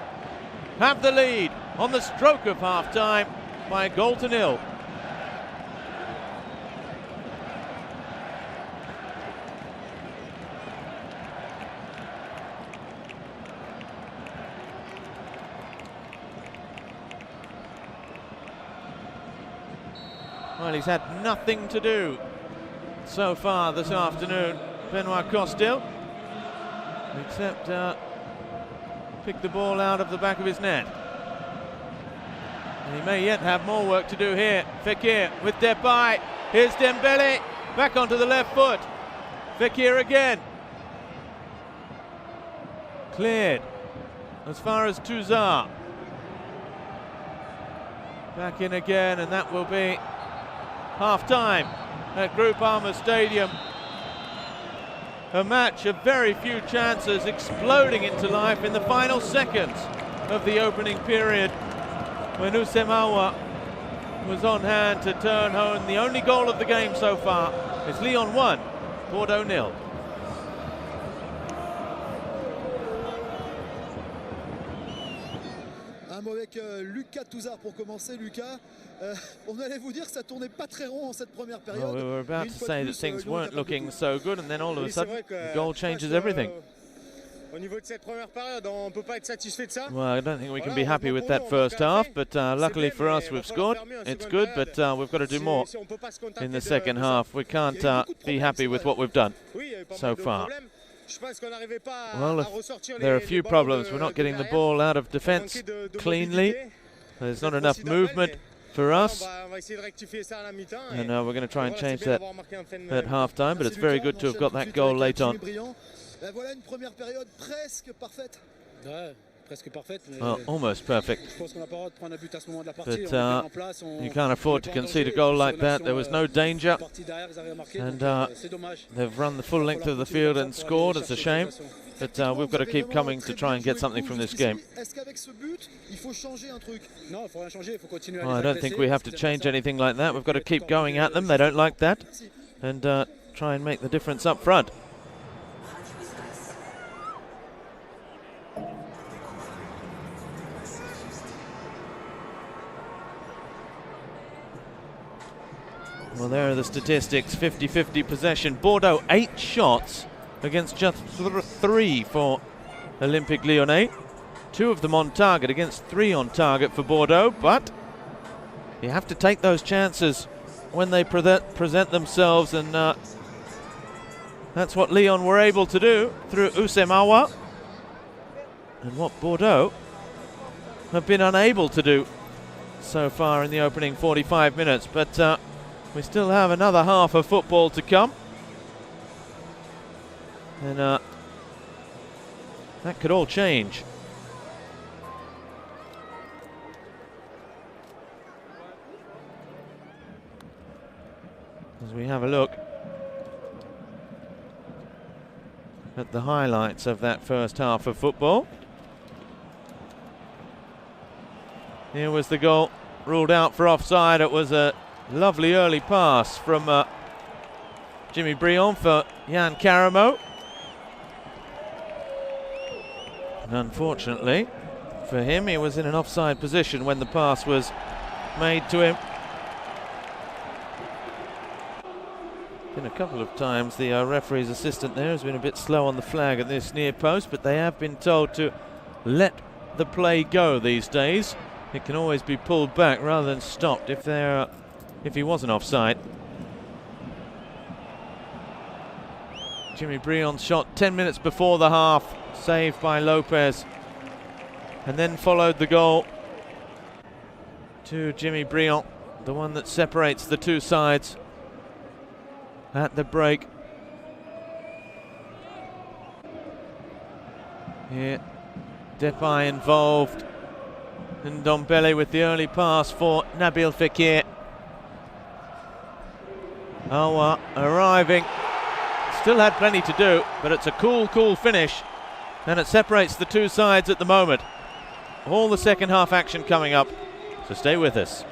have the lead on the stroke of half-time by 1-0. Well, he's had nothing to do so far this afternoon, Benoit Costil, except pick the ball out of the back of his net. And he may yet have more work to do here. Fekir with Depay. Here's Dembele, back onto the left foot. Fekir again. Cleared as far as Touzard. Back in again, and that will be half-time at Groupama Stadium. A match of very few chances exploding into life in the final seconds of the opening period, when Usemawa was on hand to turn home. The only goal of the game so far is Lyon 1, Bordeaux 0. Un mot avec Lucas Touzard pour commencer. Lucas, on allait vous dire que ça tournait pas très rond en cette première période. Well, we were about to say that things weren't looking so good, and then all of a sudden the goal changes everything. Au niveau de cette première période, on peut pas être satisfait de ça. Well, I don't think we can be happy with that first half, but luckily for us we've scored. It's good, but we've got to do more in the second half. We can't be happy with what we've done so far. Well, there are a few problems. We're not getting the ball out of defence cleanly. There's not enough movement for us, and we're going to try and change that at half-time, but it's very good to have got that goal late on. Voilà une première période presque parfaite. Well, almost perfect. But you can't afford to concede a goal like that. There was no danger, and they've run the full length of the field and scored. It's a shame, but we've got to keep coming to try and get something from this game. Well, I don't think we have to change anything like that. We've got to keep going at them. They don't like that, and try and make the difference up front. Well, there are the statistics. 50-50 possession. Bordeaux 8 shots against just 3 for Olympique Lyonnais. 2 of them on target against 3 on target for Bordeaux, but you have to take those chances when they present themselves, and that's what Lyon were able to do through Usemawa, and what Bordeaux have been unable to do so far in the opening 45 minutes. But we still have another half of football to come, and that could all change. As we have a look at the highlights of that first half of football. Here was the goal ruled out for offside. It was a lovely early pass from Jimmy Briand for Yann Caramo. And unfortunately for him, he was in an offside position when the pass was made to him. Been a couple of times the referee's assistant there has been a bit slow on the flag at this near post, but they have been told to let the play go these days. It can always be pulled back rather than stopped if he wasn't offside. Jimmy Briand's shot 10 minutes before the half, saved by Lopez, and then followed the goal to Jimmy Briand, the one that separates the two sides at the break. Here, Depay involved, and Ndombele with the early pass for Nabil Fekir. Aouar arriving, still had plenty to do, but it's a cool finish, and it separates the two sides at the moment. All the second half action coming up, so stay with us.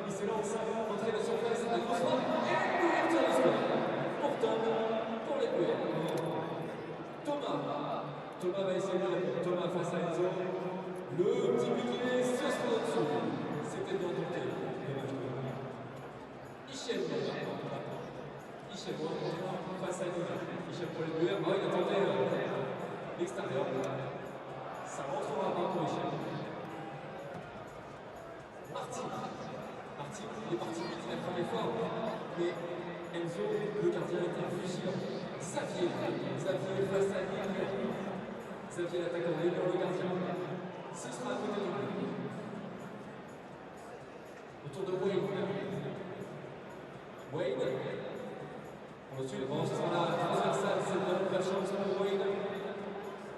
Il s'élance, entrée de surface, la grosse frappe, et ouverture du score. Pour Tom, pour les Bleus. Thomas va essayer de répondre. Thomas face à Enzo. Le petit piqué, ce sera au-dessous. C'était bien tenté. Hichem face à Lyon. Hichem pour les Bleus. Oh, il a tenté l'extérieur. Ça rentrera pas pour Hichem. Martin, il est parti vite, il a frappé fort, mais Enzo, le gardien, était vigilant. Xavier face à Lyon. Xavier l'attaquant, Lyon le gardien. Ce sera à côté de lui. Autour de Wayne. On le suit, ce sera la transversale, c'est de la chance pour Wayne.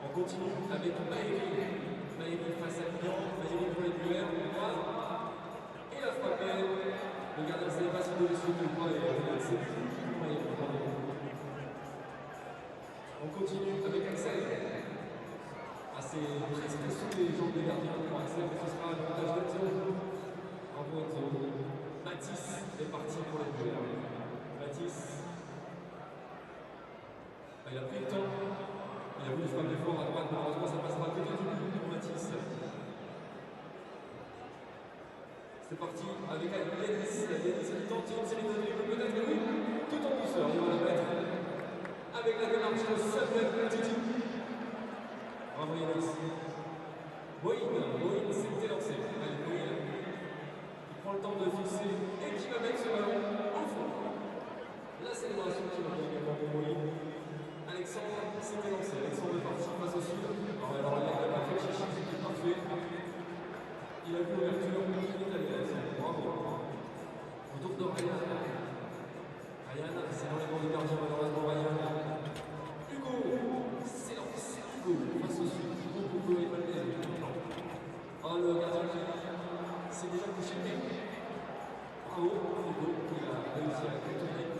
On continue avec Maïri face à Lyon, Maïri pour les Bleus. Il a frappé, le gardien ne savait pas si il devait sauter ou pas, et il a accepté. On continue avec Axel. C'est presque sous les jambes des gardiens pour Axel, mais ce sera un avantage d'Enzo. Bravo Enzo. Mathis est parti pour les Bleus. Mathis, il a pris le temps, il a voulu frapper fort à droite, malheureusement ça passera à côté du but pour Mathis. C'est parti avec Yanis. Yanis qui tente une série de dribbles, peut-être oui, tout en douceur. Il va la mettre avec la démarche de Samuel Titi. Bravo Yanis. Boïn s'était lancé. Allez, Boïn. Il prend le temps de fixer et qui va mettre ce ballon au fond. La célébration qui va également pour Boïn. Alexandre s'était lancé. Alexandre est parti face au sud. Alors il a pas fait chichi, c'était parfait. Il a vu l'ouverture, il est allé à l'aise. Bravo. Autour de Ryan. Ryan, c'est dans les bancs de gardien, malheureusement Ryan. Hugo, c'est lancé. Hugo, face au sud. Hugo est mal mis. Ah, le gardien s'est déjà couché le nez. Bravo, Hugo, il a réussi à contourner.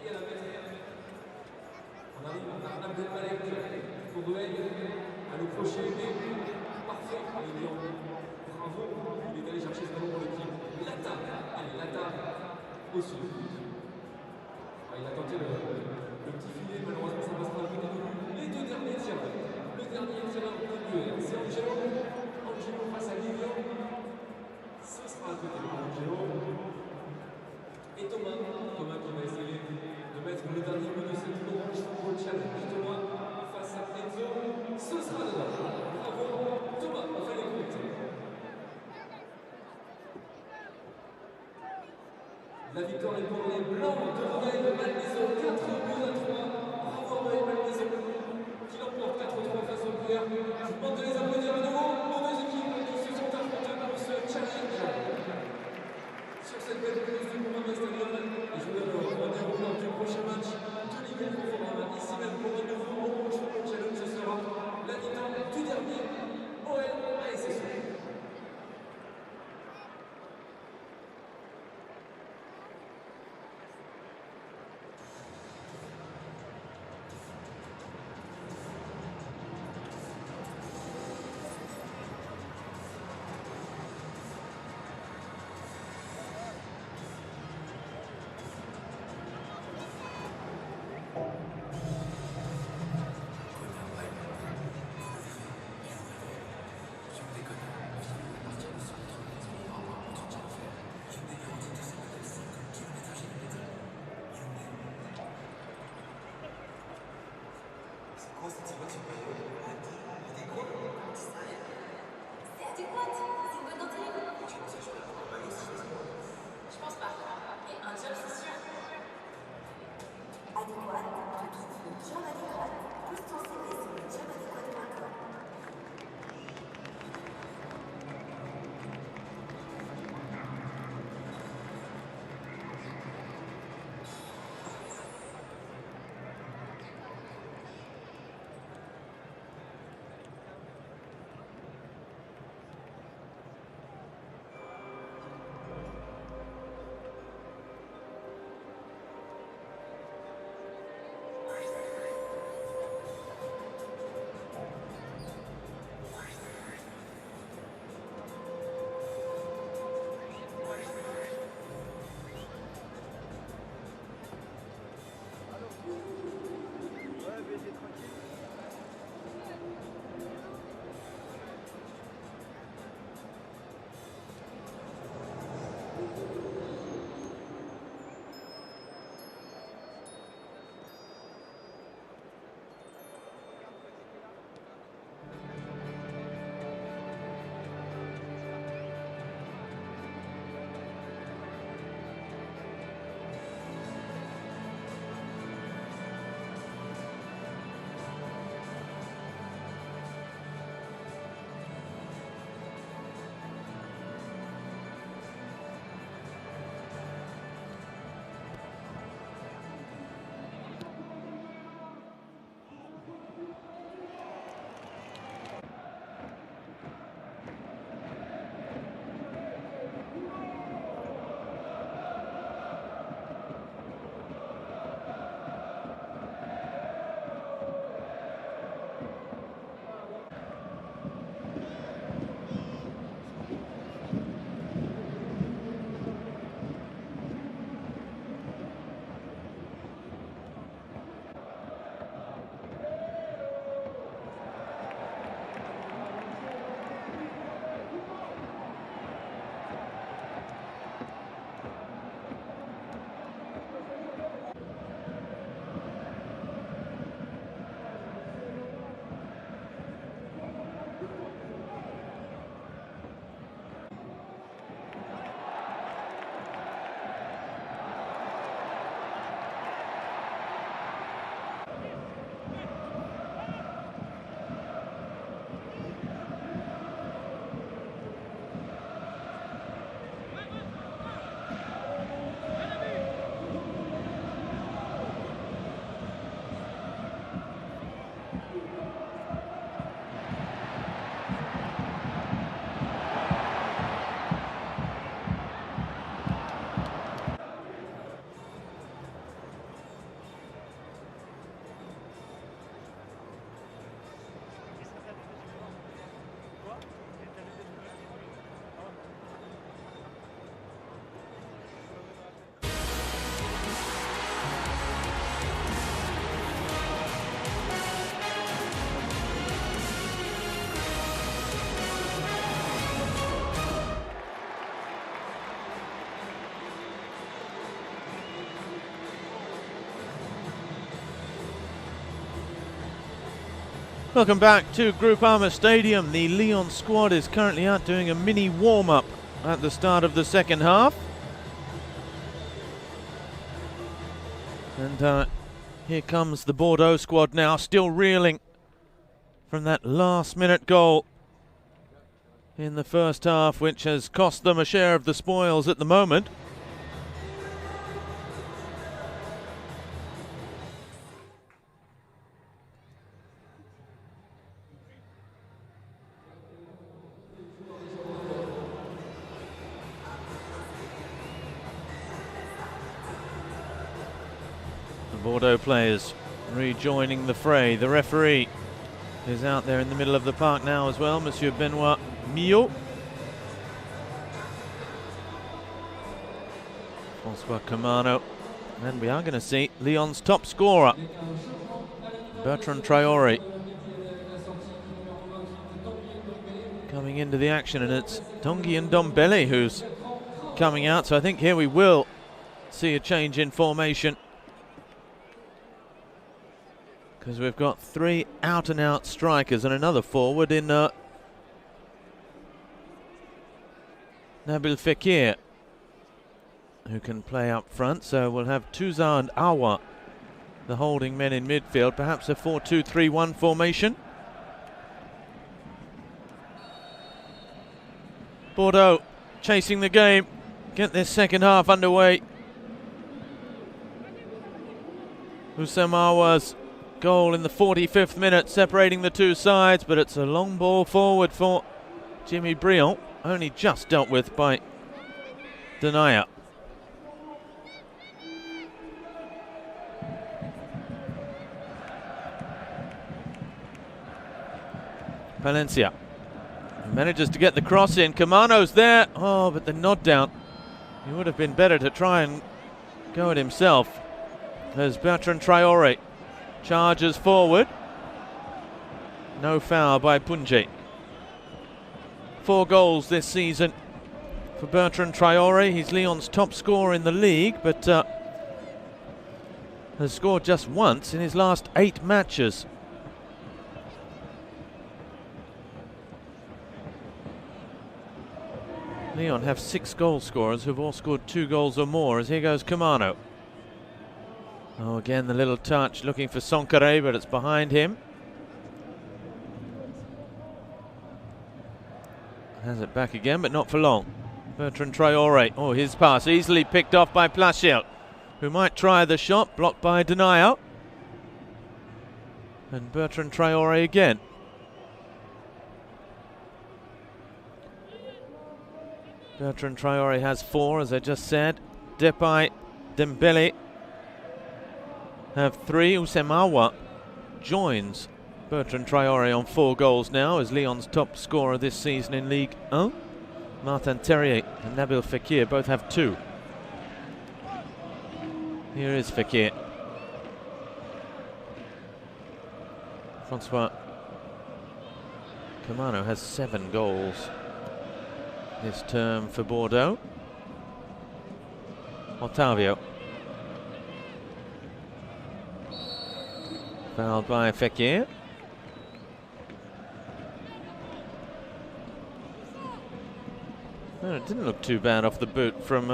Et à la mettre. On arrive à Abdelmalek pour Noël, à le crochet, mais parfait. Bravo, il est allé chercher ce ballon pour l'équipe. Lata, allez, Lata au sud. Il a tenté le petit filet, malheureusement ça passera à côté de lui. Les deux derniers tireurs. Le dernier tireur de l'UR, c'est Angelo. Angelo face à Lyon. Ce sera à côté de Angelo. Et Thomas qui va essayer de mettre le dernier but de cette orange pour le challenge. Thomas face à Enzo. Ce sera dedans. Bravo, Thomas, on fait les comptes. La victoire est pour les Blancs de Rueil-Malmaison, 4 buts à 3. Bravo Rueil-Malmaison qui l'emporte 4-3 face au Bleu. supporters. Je vous demande de les applaudir à nouveau pour deux équipes qui se sont affrontées pour ce challenge sur cette belle pelouse du Groupama Stadium. Et je vous donne rendez-vous lors du prochain match de Ligue 1 Conforama. Ici même pour un nouveau challenge, ce sera la mi-temps du dernier OL ASSO. Welcome back to Groupama Stadium. The Lyon squad is currently out doing a mini warm-up at the start of the second half. And here comes the Bordeaux squad now, still reeling from that last-minute goal in the first half, which has cost them a share of the spoils at the moment. The Bordeaux players rejoining the fray. The referee is out there in the middle of the park now as well, Monsieur Benoit Millot. François Camano. And we are going to see Lyon's top scorer, Bertrand Traoré, coming into the action, and it's Tanguy Ndombele who's coming out. So I think here we will see a change in formation, because we've got 3 out-and-out strikers and another forward in Nabil Fekir, who can play up front. So we'll have Touzard and Awa, the holding men in midfield, perhaps a 4-2-3-1 formation. Bordeaux chasing the game, get this second half underway. Houssem Awa's goal in the 45th minute separating the two sides, but it's a long ball forward for Jimmy Briand, only just dealt with by Denaya. Palencia manages to get the cross in. Camano's there. Oh, but the nod down. He would have been better to try and go it himself, as Bertrand Traoré charges forward. No foul by Punje. 4 goals this season for Bertrand Traoré. He's Lyon's top scorer in the league, but has scored just once in his last 8 matches. Lyon have 6 goal scorers who've all scored 2 goals or more, as here goes Camano. Oh, again the little touch, looking for Sankharé, but it's behind him. Has it back again, but not for long. Bertrand Traoré. Oh, his pass easily picked off by Plachiel, who might try the shot, blocked by Denaya. And Bertrand Traoré again. Bertrand Traoré has 4, as I just said. Depay, Dembele have 3. Houssem Awa joins Bertrand Traoré on 4 goals now as Lyon's top scorer this season in Ligue 1. Martin Terrier and Nabil Fekir both have 2. Here is Fekir. François Camano has 7 goals this term for Bordeaux. Otavio. Fouled by Fekir. Well, it didn't look too bad off the boot from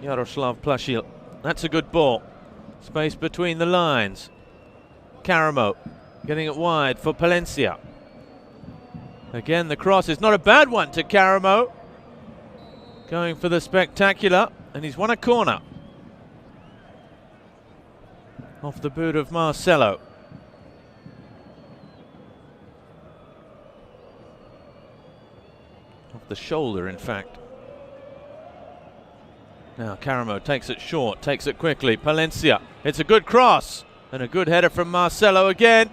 Yaroslav Plachiel. That's a good ball. Space between the lines. Caramo getting it wide for Palencia. Again, the cross is not a bad one to Caramo. Going for the spectacular, and he's won a corner. Off the boot of Marcelo. Off the shoulder, in fact. Now Caramo takes it short, takes it quickly. Palencia, it's a good cross, and a good header from Marcelo again.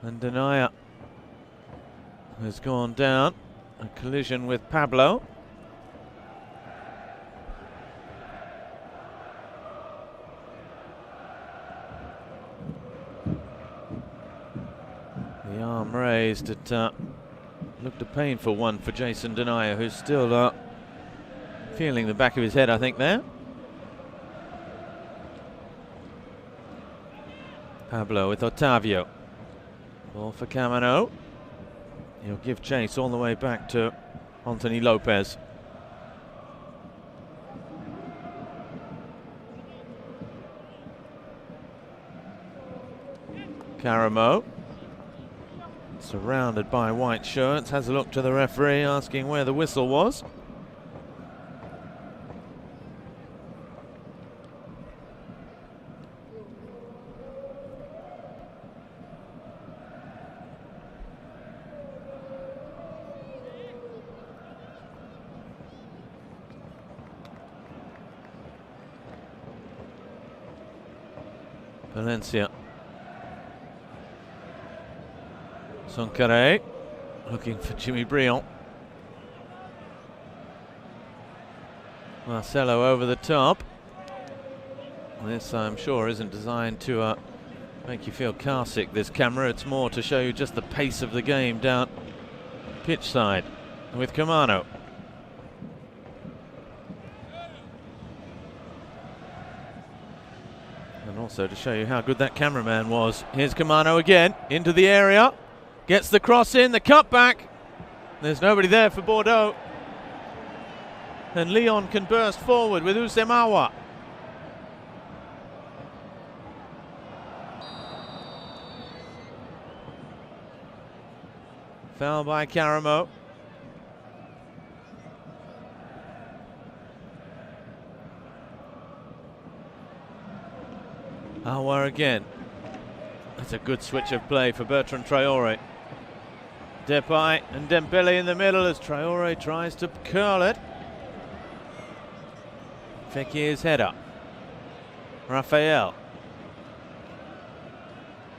And Denaya has gone down. A collision with Pablo. The arm raised. It looked a painful one for Jason Denaya, who's still feeling the back of his head, I think, there. Pablo with Otavio. Ball for Camano. He'll give chase all the way back to Anthony Lopez. Caramo surrounded by white shirts, has a look to the referee asking where the whistle was. Valencia. Sankare looking for Jimmy Briand. Marcelo over the top. This, I'm sure, isn't designed to make you feel car sick, this camera. It's more to show you just the pace of the game down pitch side with Camano. And also to show you how good that cameraman was. Here's Camano again, into the area. Gets the cross in, the cutback. There's nobody there for Bordeaux. And Lyon can burst forward with Usemawa. Foul by Caramo. Aouar again. That's a good switch of play for Bertrand Traoré. Depay and Dembele in the middle as Traoré tries to curl it. Fekir's header. Raphael.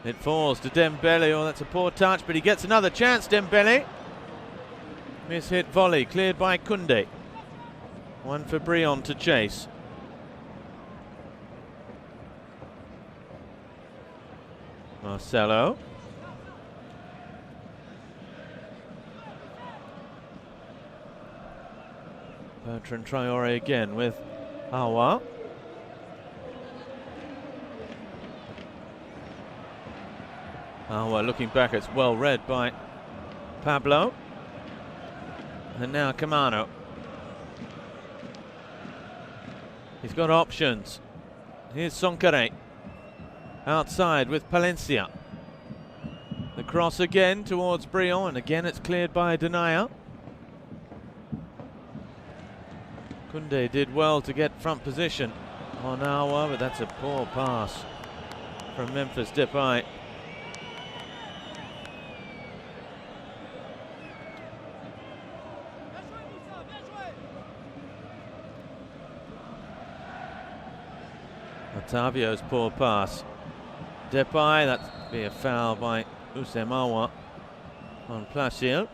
It falls to Dembele. Oh, that's a poor touch, but he gets another chance, Dembele. Miss-hit volley cleared by Koundé. One for Briand to chase. Marcelo. Bertrand Traoré again with Aouar. Aouar looking back, it's well read by Pablo. And now Camano. He's got options. Here's Sankare. Outside with Palencia. The cross again towards Briand, and again it's cleared by Denayer. Koundé did well to get front position on Aouar, but that's a poor pass from Memphis Depay. Otavio's poor pass. Depay, that'd be a foul by Usemawa on Placil.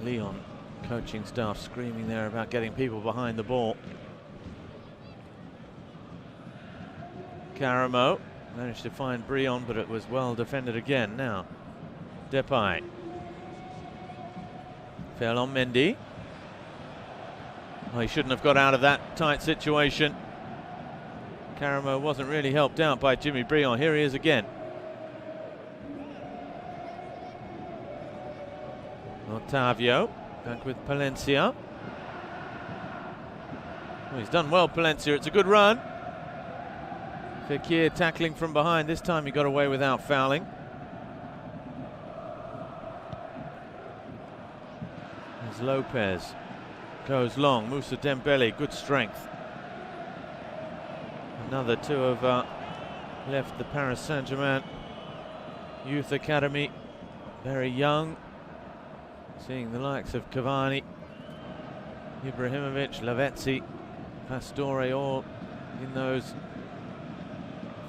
Lyon coaching staff screaming there about getting people behind the ball. Caramo managed to find Briand, but it was well defended again. Now Depay. Fell on Mendy. Well, he shouldn't have got out of that tight situation. Caramo wasn't really helped out by Jimmy Briand. Here he is again. Otavio back with Palencia. Well, he's done well, Palencia. It's a good run. Fekir tackling from behind. This time he got away without fouling. As Lopez goes long. Moussa Dembele, good strength. Another two have left the Paris Saint-Germain Youth Academy very young. Seeing the likes of Cavani, Ibrahimovic, Lavezzi, Pastore all in those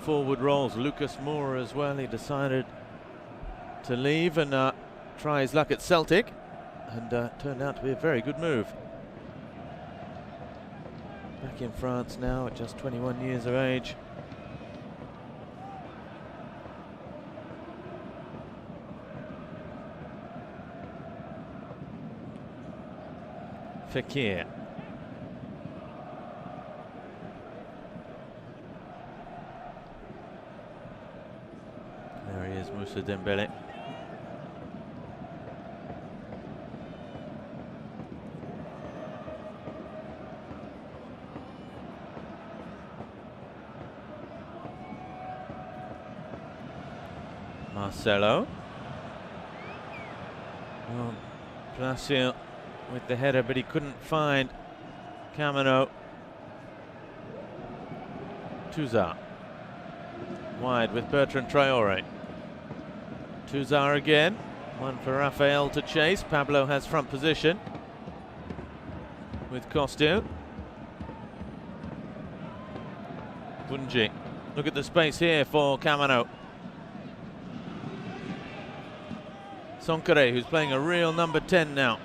forward roles. Lucas Moura as well. He decided to leave and try his luck at Celtic, and turned out to be a very good move. Back in France now at just 21 years of age. Fekir. There he is, Moussa Dembele. Marcelo. Well, Placio with the header, but he couldn't find Camino. Tuzar wide with Bertrand Traore. Tuzar again, one for Rafael to chase. Pablo has front position with Costu. Bunji, look at the space here for Camino. Sonkere, who's playing a real number 10 now,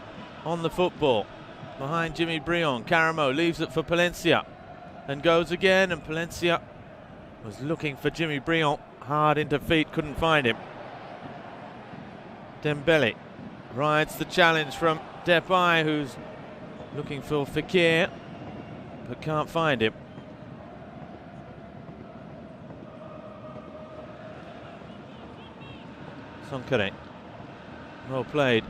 on the football. Behind Jimmy Brion, Caramo leaves it for Palencia and goes again, and Palencia was looking for Jimmy Brion, hard into feet, couldn't find him. Dembele rides the challenge from Depay, who's looking for Fekir, but can't find him. Sonkere, well played,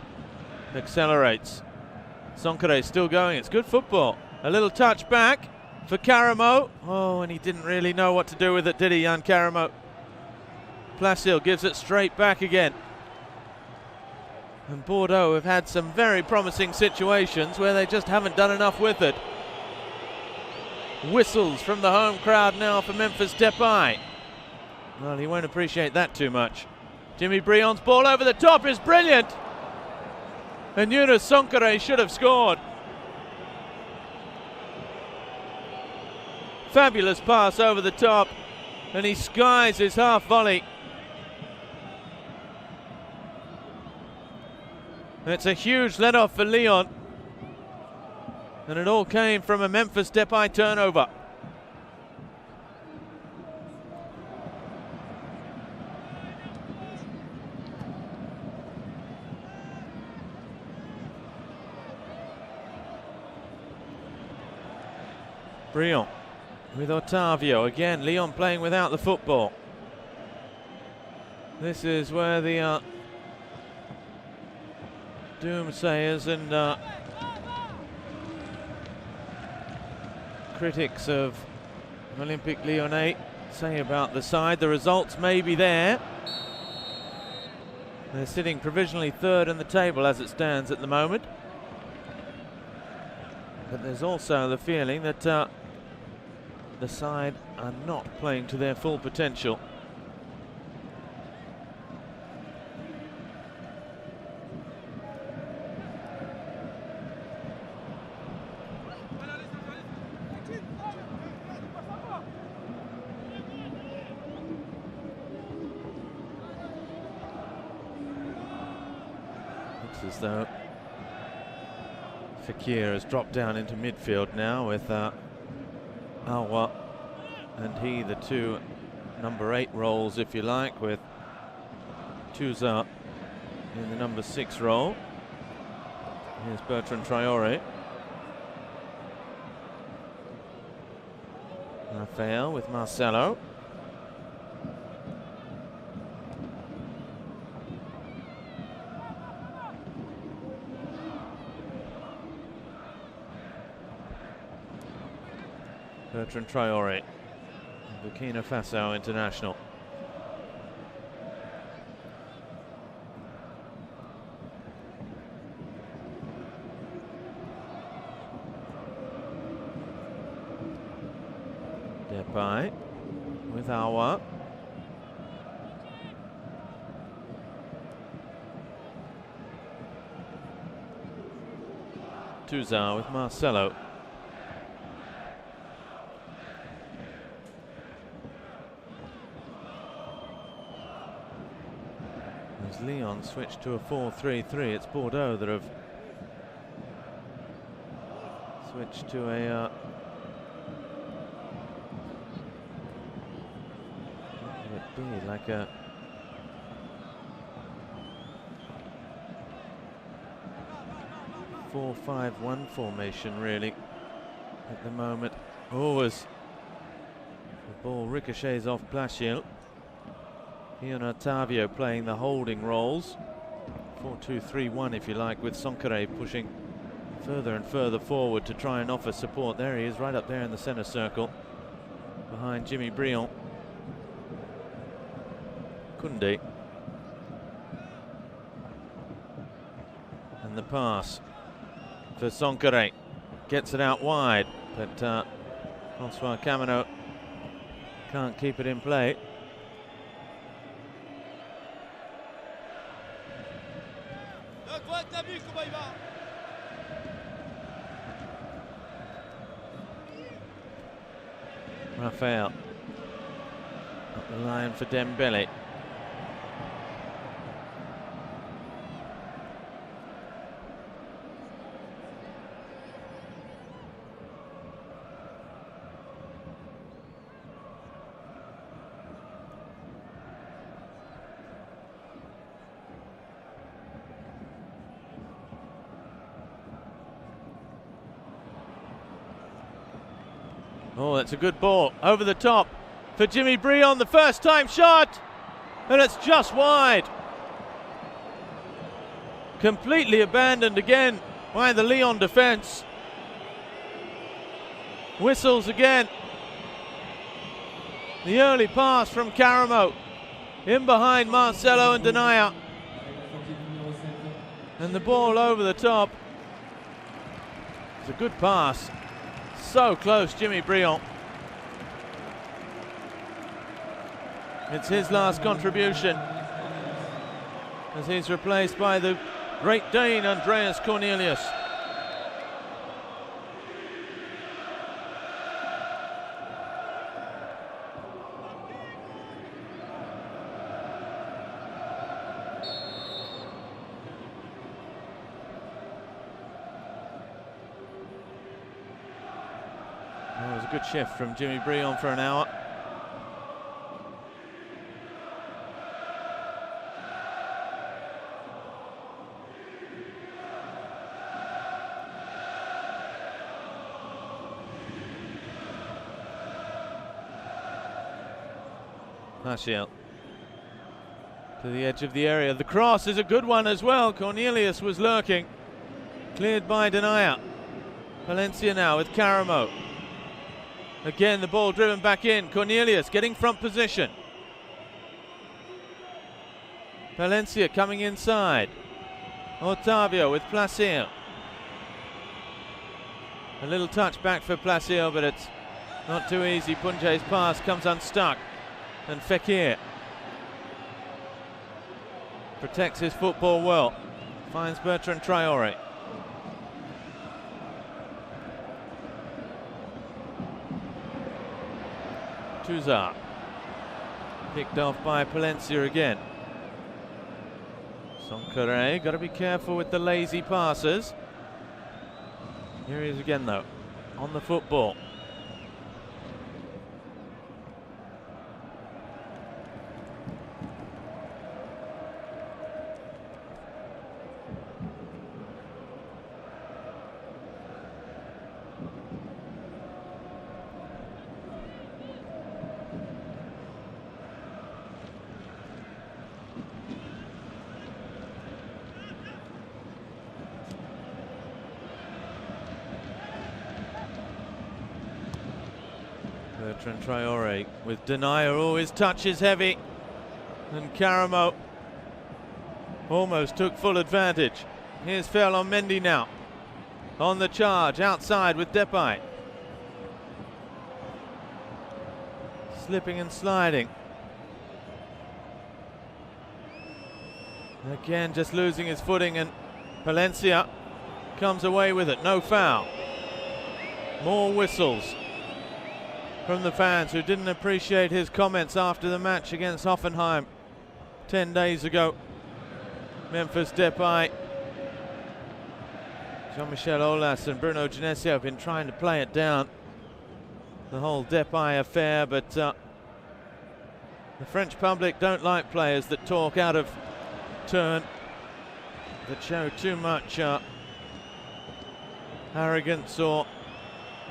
accelerates. Sonkere still going, it's good football. A little touch back for Caramo. Oh, and he didn't really know what to do with it, did he, Jan Caramo? Plasil gives it straight back again. And Bordeaux have had some very promising situations where they just haven't done enough with it. Whistles from the home crowd now for Memphis Depay. Well, he won't appreciate that too much. Jimmy Brion's ball over the top is brilliant. And Yunus Sonkere should have scored. Fabulous pass over the top, and he skies his half volley. And it's a huge let-off for Lyon. And it all came from a Memphis Depay turnover. Brion with Otavio again. Lyon playing without the football. This is where the doomsayers and critics of Olympique Lyonnais say about the side. The results may be there. They're sitting provisionally third in the table as it stands at the moment. But there's also the feeling that the side are not playing to their full potential. Looks as though Fekir has dropped down into midfield now with Awa and he the two number 8 roles, if you like, with Tuzar in the number 6 role. Here's Bertrand Traore. Rafael with Marcelo. Bertrand Traore, Burkina Faso international. Depay with Awa. Tuzar with Marcelo. As Lyon switched to a 4-3-3, it's Bordeaux that have switched to a what would it be, like a (4-5-1) formation, really, at the moment. Oh, as the ball ricochets off Placiel. He and Otavio playing the holding roles. 4-2-3-1, if you like, with Sonkere pushing further and further forward to try and offer support. There he is, right up there in the centre circle, behind Jimmy Brion. Koundé the pass for Sonkere. Gets it out wide, but Francois Camino can't keep it in play. Raphael up the line for Dembele. Oh, that's a good ball over the top for Jimmy Brion, the first time shot, and it's just wide. Completely abandoned again by the Lyon defense. Whistles again. The early pass from Caramo in behind Marcelo and Denayer, and the ball over the top. It's a good pass. So close, Jimmy Brion. It's his last contribution as he's replaced by the great Dane Andreas Cornelius. It was a good shift from Jimmy Brion for an hour. Martial to the edge of the area. The cross is a good one as well. Cornelius was lurking. Cleared by Denayer. Valencia now with Caramo. Again, the ball driven back in. Cornelius getting front position. Valencia coming inside. Otavio with Placer. A little touch back for Placer, but it's not too easy. Punje's pass comes unstuck. And Fekir protects his football well. Finds Bertrand Traoré. Touzard. Picked off by Palencia again. Sonkere, got to be careful with the lazy passes. Here he is again though, on the football. Bertrand Traoré with Denayer. Oh, his touch is heavy. And Caramo almost took full advantage. Here's Ferland Mendy now. On the charge, outside with Depay. Slipping and sliding. Again, just losing his footing, and Palencia comes away with it. No foul. More whistles from the fans who didn't appreciate his comments after the match against Hoffenheim 10 days ago. Memphis Depay, Jean-Michel Aulas and Bruno Genesio have been trying to play it down, the whole Depay affair, but the French public don't like players that talk out of turn, that show too much arrogance or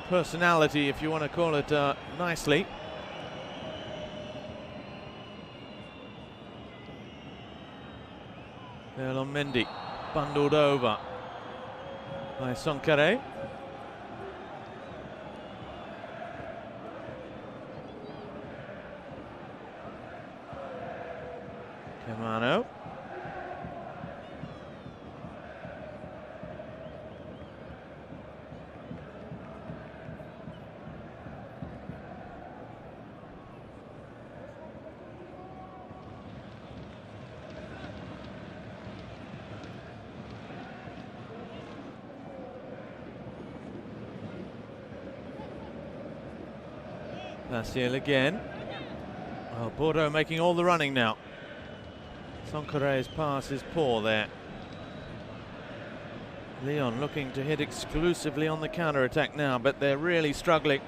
personality, if you want to call it nicely. Ferland Mendy bundled over by Sonkere. Camano. Placiel again. Oh, Bordeaux making all the running now. Sonkare's pass is poor there. Lyon looking to hit exclusively on the counter-attack now, but they're really struggling.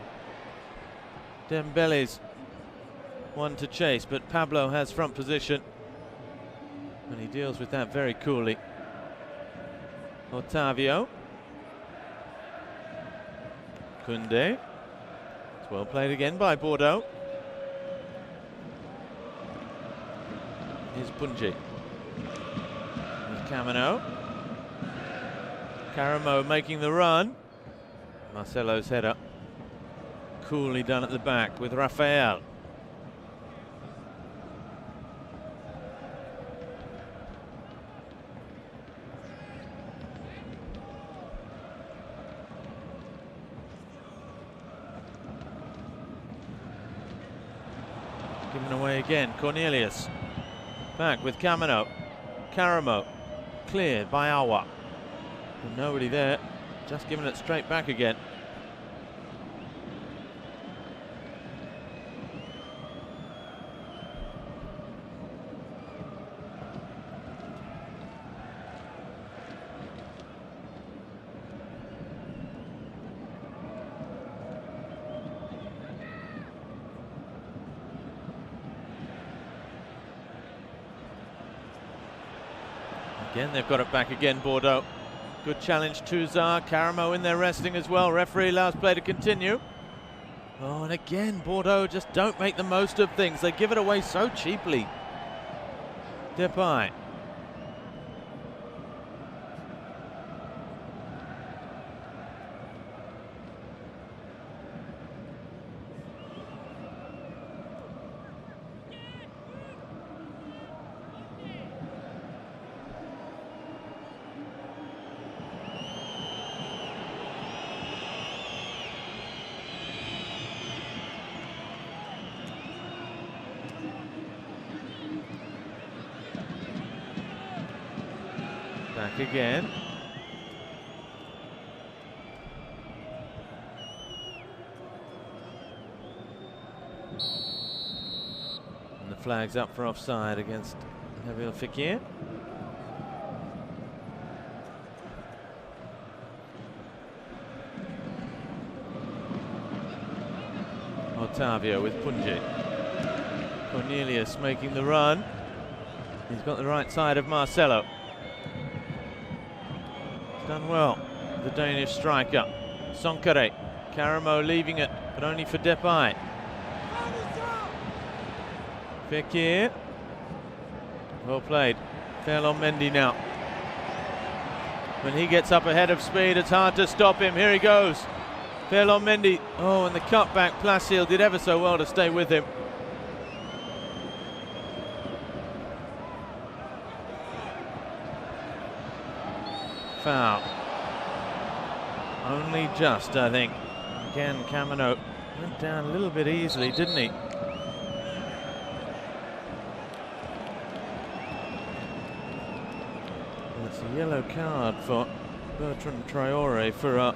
Dembele's one to chase, but Pablo has front position. And he deals with that very coolly. Otavio. Koundé. It's well played again by Bordeaux. Here's Punji. Here's Camino. Caramo making the run. Marcelo's header. Coolly done at the back with Rafael. Given away again, Cornelius. Back with Camino. Caramo. Cleared by Awa. And nobody there, just giving it straight back again. Again, they've got it back again, Bordeaux. Good challenge, Tuzar. Caramo in there resting as well. Referee allows play to continue. Oh, and again, Bordeaux just don't make the most of things. They give it away so cheaply. Depay. Back again. And the flag's up for offside against Nabil Fekir. Otavio with Punji. Cornelius making the run. He's got the right side of Marcelo. Done well, the Danish striker. Sonkare. Caramo leaving it, but only for Depay. Fekir. Well played. Ferland Mendy now. When he gets up ahead of speed, it's hard to stop him. Here he goes. Ferland Mendy. Oh, and the cutback. Placiel did ever so well to stay with him. Foul. Only just, I think. Again, Camino went down a little bit easily, didn't he? Well, it's a yellow card for Bertrand Traoré for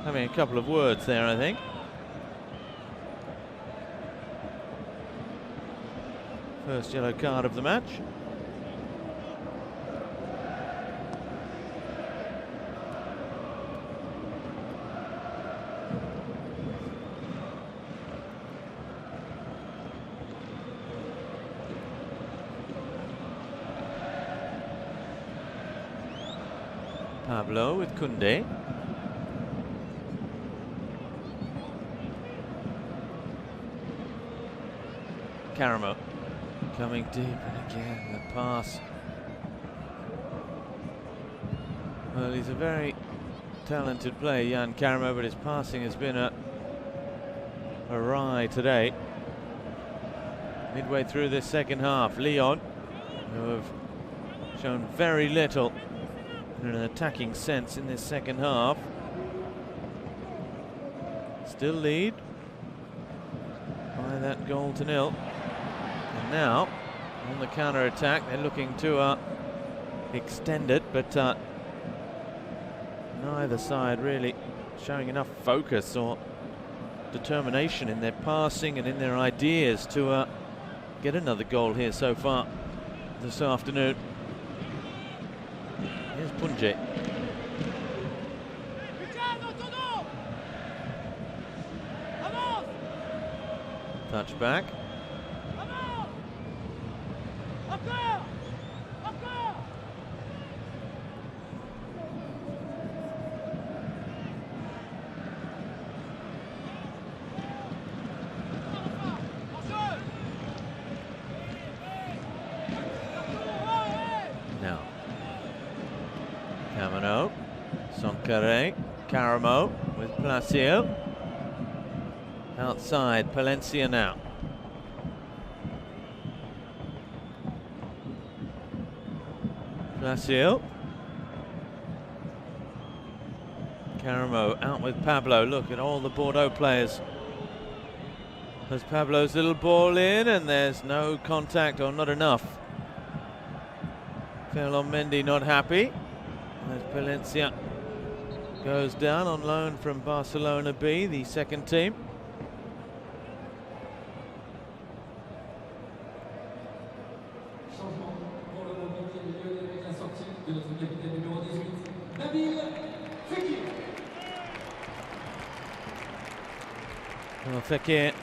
having a couple of words there, I think. First yellow card of the match. Pablo with Koundé. Caramo coming deep, and again the pass. Well, he's a very talented player, Jan Caramo, but his passing has been awry today. Midway through this second half, Lyon, who have shown very little in an attacking sense in this second half, still lead by that goal to nil. And now on the counter attack, they're looking to extend it, but neither side really showing enough focus or determination in their passing and in their ideas to get another goal here so far this afternoon. Here's Punje. Touch back. Now, Camino, Sonkare, Caramo with Placio. Outside, Palencia now. Placio. Caramo out with Pablo. Look at all the Bordeaux players. There's Pablo's little ball in, and there's no contact, or not enough. Ferland Mendy not happy. As Palencia goes down on loan from Barcelona B, the second team. Well, Fekir,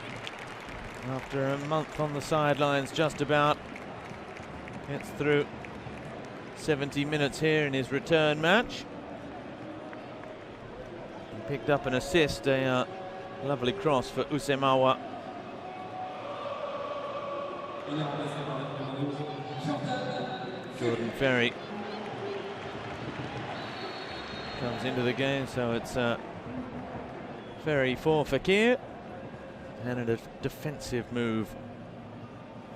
after a month on the sidelines, just about gets through 70 minutes here in his return match. And picked up an assist, a lovely cross for Usemawa. Jordan Ferry comes into the game, so it's Ferry for Fekir. And a defensive move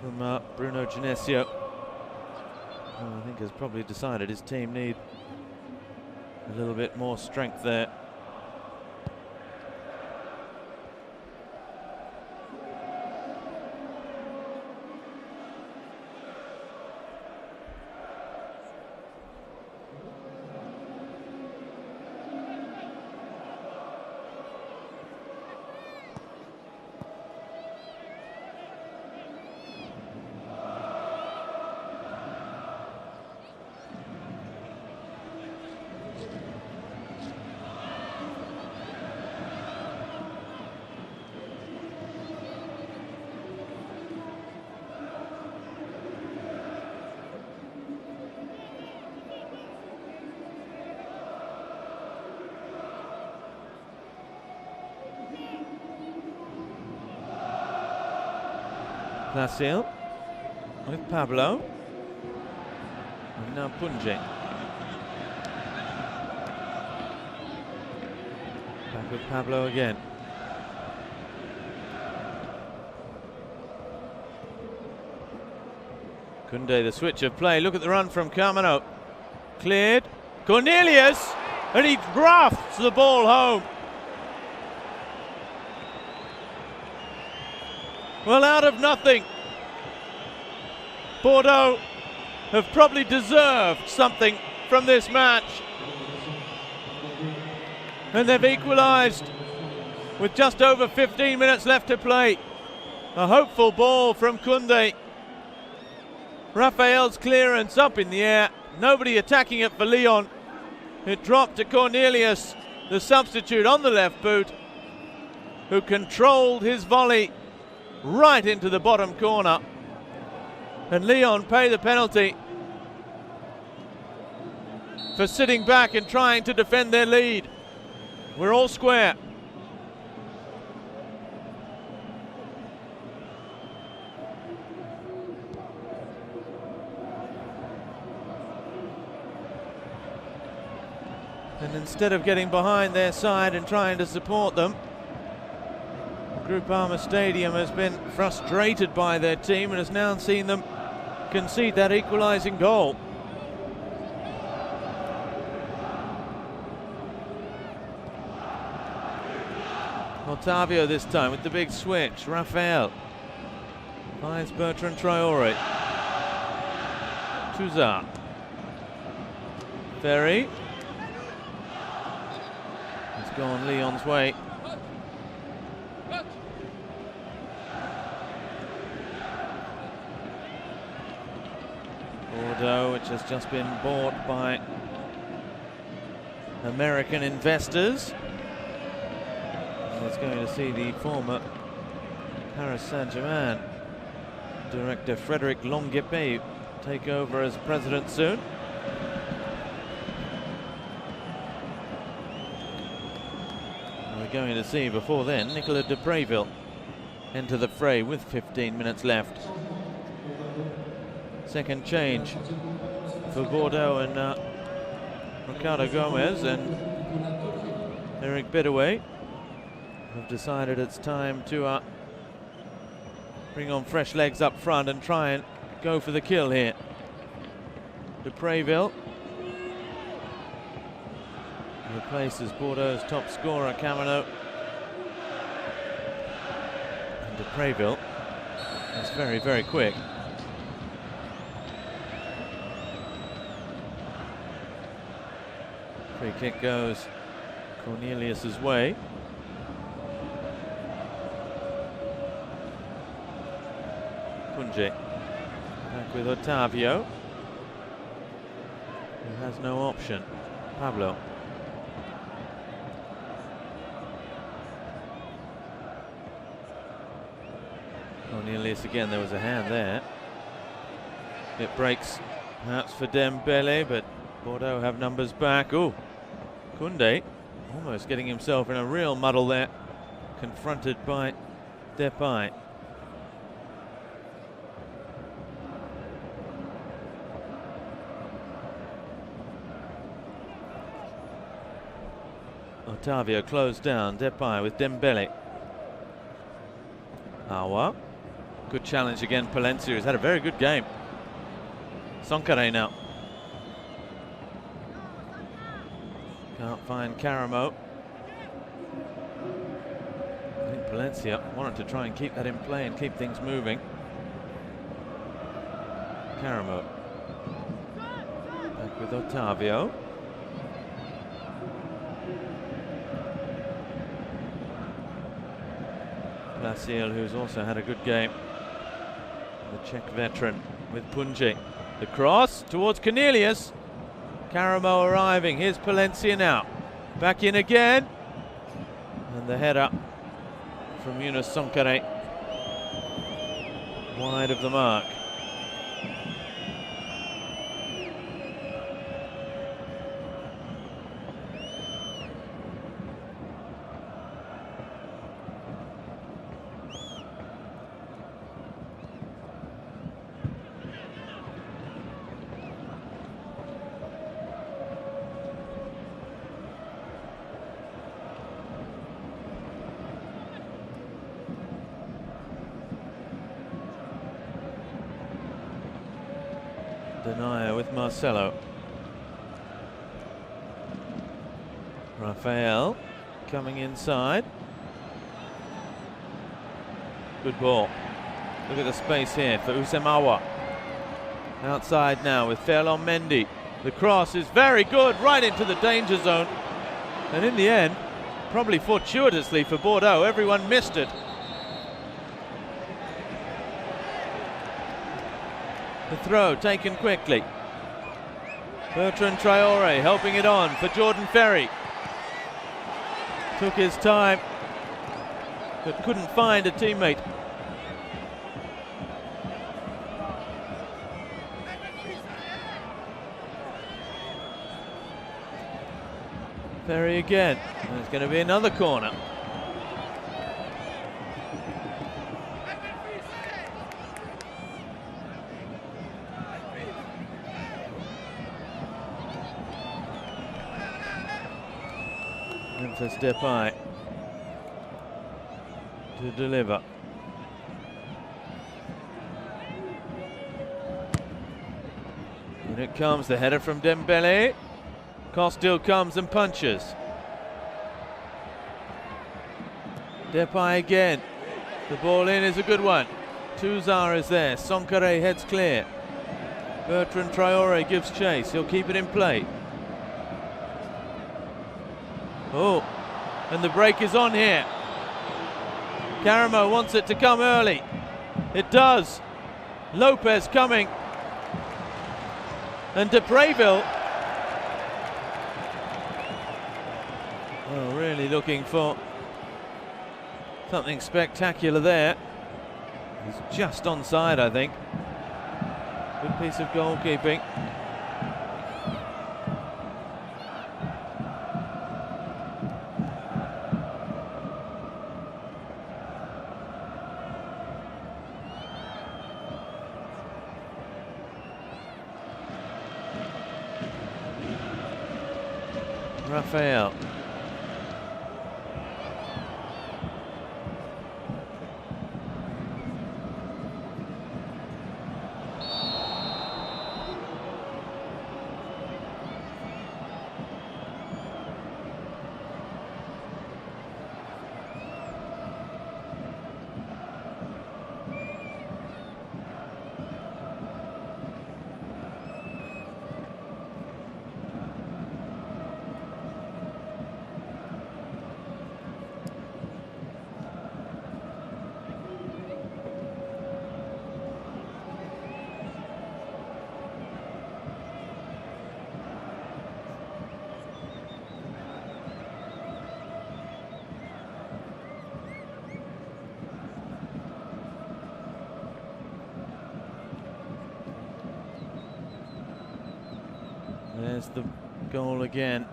from Bruno Genesio, who I think has probably decided his team need a little bit more strength there. Placio with Pablo, and now Punje. Back with Pablo again. Koundé, the switch of play. Look at the run from Camino. Cleared. Cornelius, and he drafts the ball home. Well, out of nothing, Bordeaux have probably deserved something from this match. And they've equalised with just over 15 minutes left to play. A hopeful ball from Koundé. Raphael's clearance up in the air. Nobody attacking it for Lyon. It dropped to Cornelius, the substitute on the left boot, who controlled his volley right into the bottom corner, and Lyon pay the penalty for sitting back and trying to defend their lead. We're all square. And instead of getting behind their side and trying to support them, Groupama Stadium has been frustrated by their team and has now seen them concede that equalising goal. Otavio this time with the big switch. Raphael finds Bertrand Traoré. Touzard. Ferry. It's gone Lyon's way. Bordeaux, which has just been bought by American investors. And it's going to see the former Paris Saint-Germain director Frédéric Longuepé take over as president soon. We're going to see before then Nicolas de Préville enter the fray with 15 minutes left. Second change for Bordeaux, and Ricardo Gomez and Eric Bedouet have decided it's time to bring on fresh legs up front and try and go for the kill here. De Préville replaces Bordeaux's top scorer, Camino. And de Préville is very, very quick. Free kick goes Cornelius's way. Punje back with Otavio, who has no option. Pablo. Cornelius again, there was a hand there. It breaks perhaps for Dembele, but Bordeaux have numbers back. Oh, Koundé almost getting himself in a real muddle there, confronted by Depay. Otavio closed down, Depay with Dembele. Awa. Good challenge again, Palencia, who's had a very good game. Sonkare now. Can't find Caramo. I think Palencia wanted to try and keep that in play and keep things moving. Caramo. Back with Otavio. Placiel, who's also had a good game. The Czech veteran with Punje. The cross towards Cornelius. Caramo arriving. Here's Palencia now. Back in again. And the header from Younous Sonkare. Wide of the mark. Denier with Marcelo. Rafael coming inside. Good ball. Look at the space here for Usemawa. Outside now with Ferland Mendy. The cross is very good, right into the danger zone. And in the end, probably fortuitously for Bordeaux, everyone missed it. The throw taken quickly. Bertrand Traoré helping it on for Jordan Ferry. Took his time, but couldn't find a teammate. Ferry again. There's going to be another corner. Memphis Depay to deliver. And it comes, the header from Dembele. Costil comes and punches. Depay again. The ball in is a good one. Touzard is there. Sonkare heads clear. Bertrand Traoré gives chase. He'll keep it in play. Oh, and the break is on here. Caramo wants it to come early. It does. Lopez coming. And Depraville, well, really looking for something spectacular there. He's just onside, I think. Good piece of goalkeeping. Raphael. There's the goal again.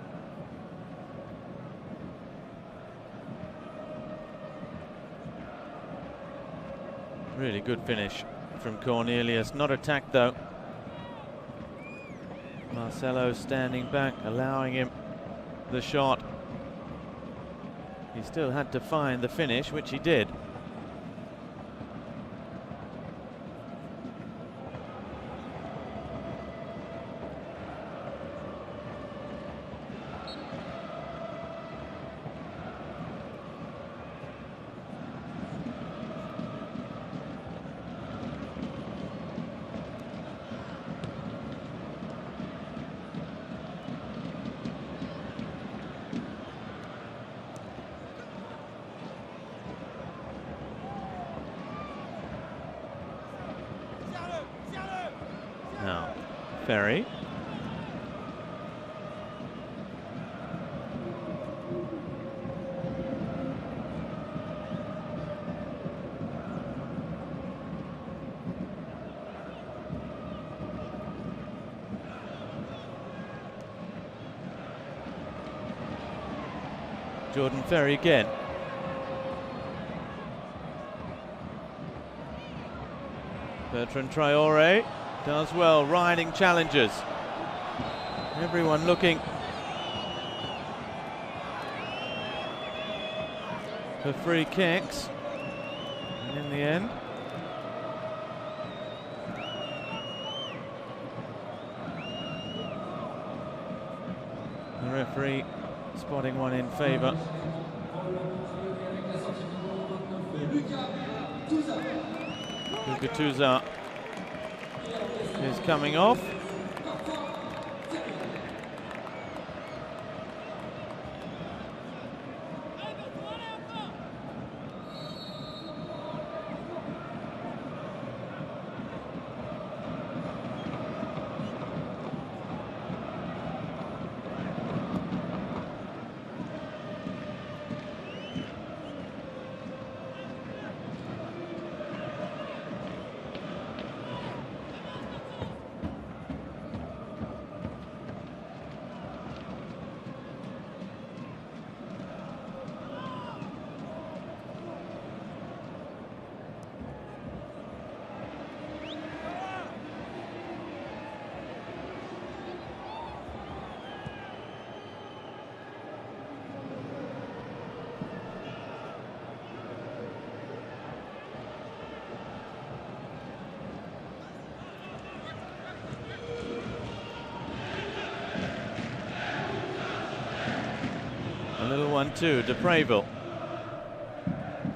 Really good finish from Cornelius. Not attacked though. Marcelo standing back, allowing him the shot. He still had to find the finish, which he did. Now, Ferry. Jordan Ferry again. Bertrand Traoré does well, riding challenges. Everyone looking for free kicks. And in the end, the referee spotting one in favour. Gattuso is coming off. A little one too, Depraville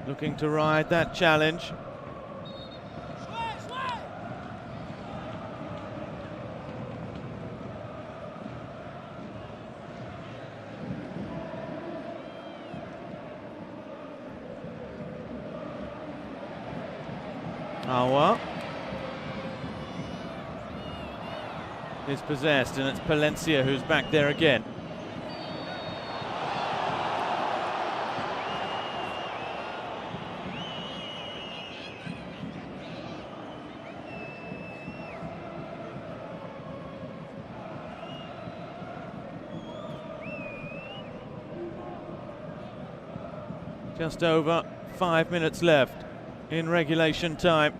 looking to ride that challenge. Awa. is possessed, and it's Palencia who's back there again. Just over 5 minutes left in regulation time.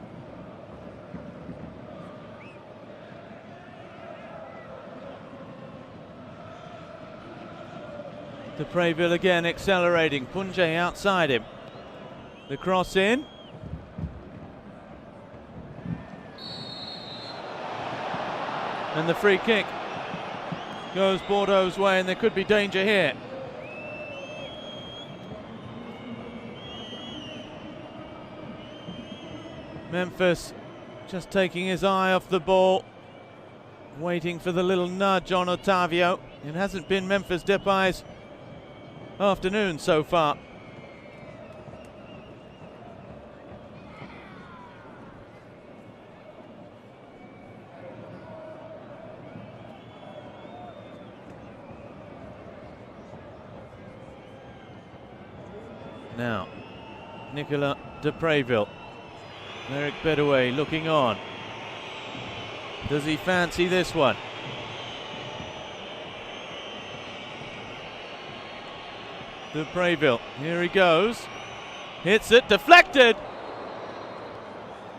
Depraville again accelerating. Punje outside him. The cross in. And the free kick goes Bordeaux's way, and there could be danger here. Memphis just taking his eye off the ball, waiting for the little nudge on Otavio. It hasn't been Memphis Depay's afternoon so far. Now, Nicolas Depraville. Eric Bedouet looking on. Does he fancy this one? Depraville, here he goes. Hits it, deflected!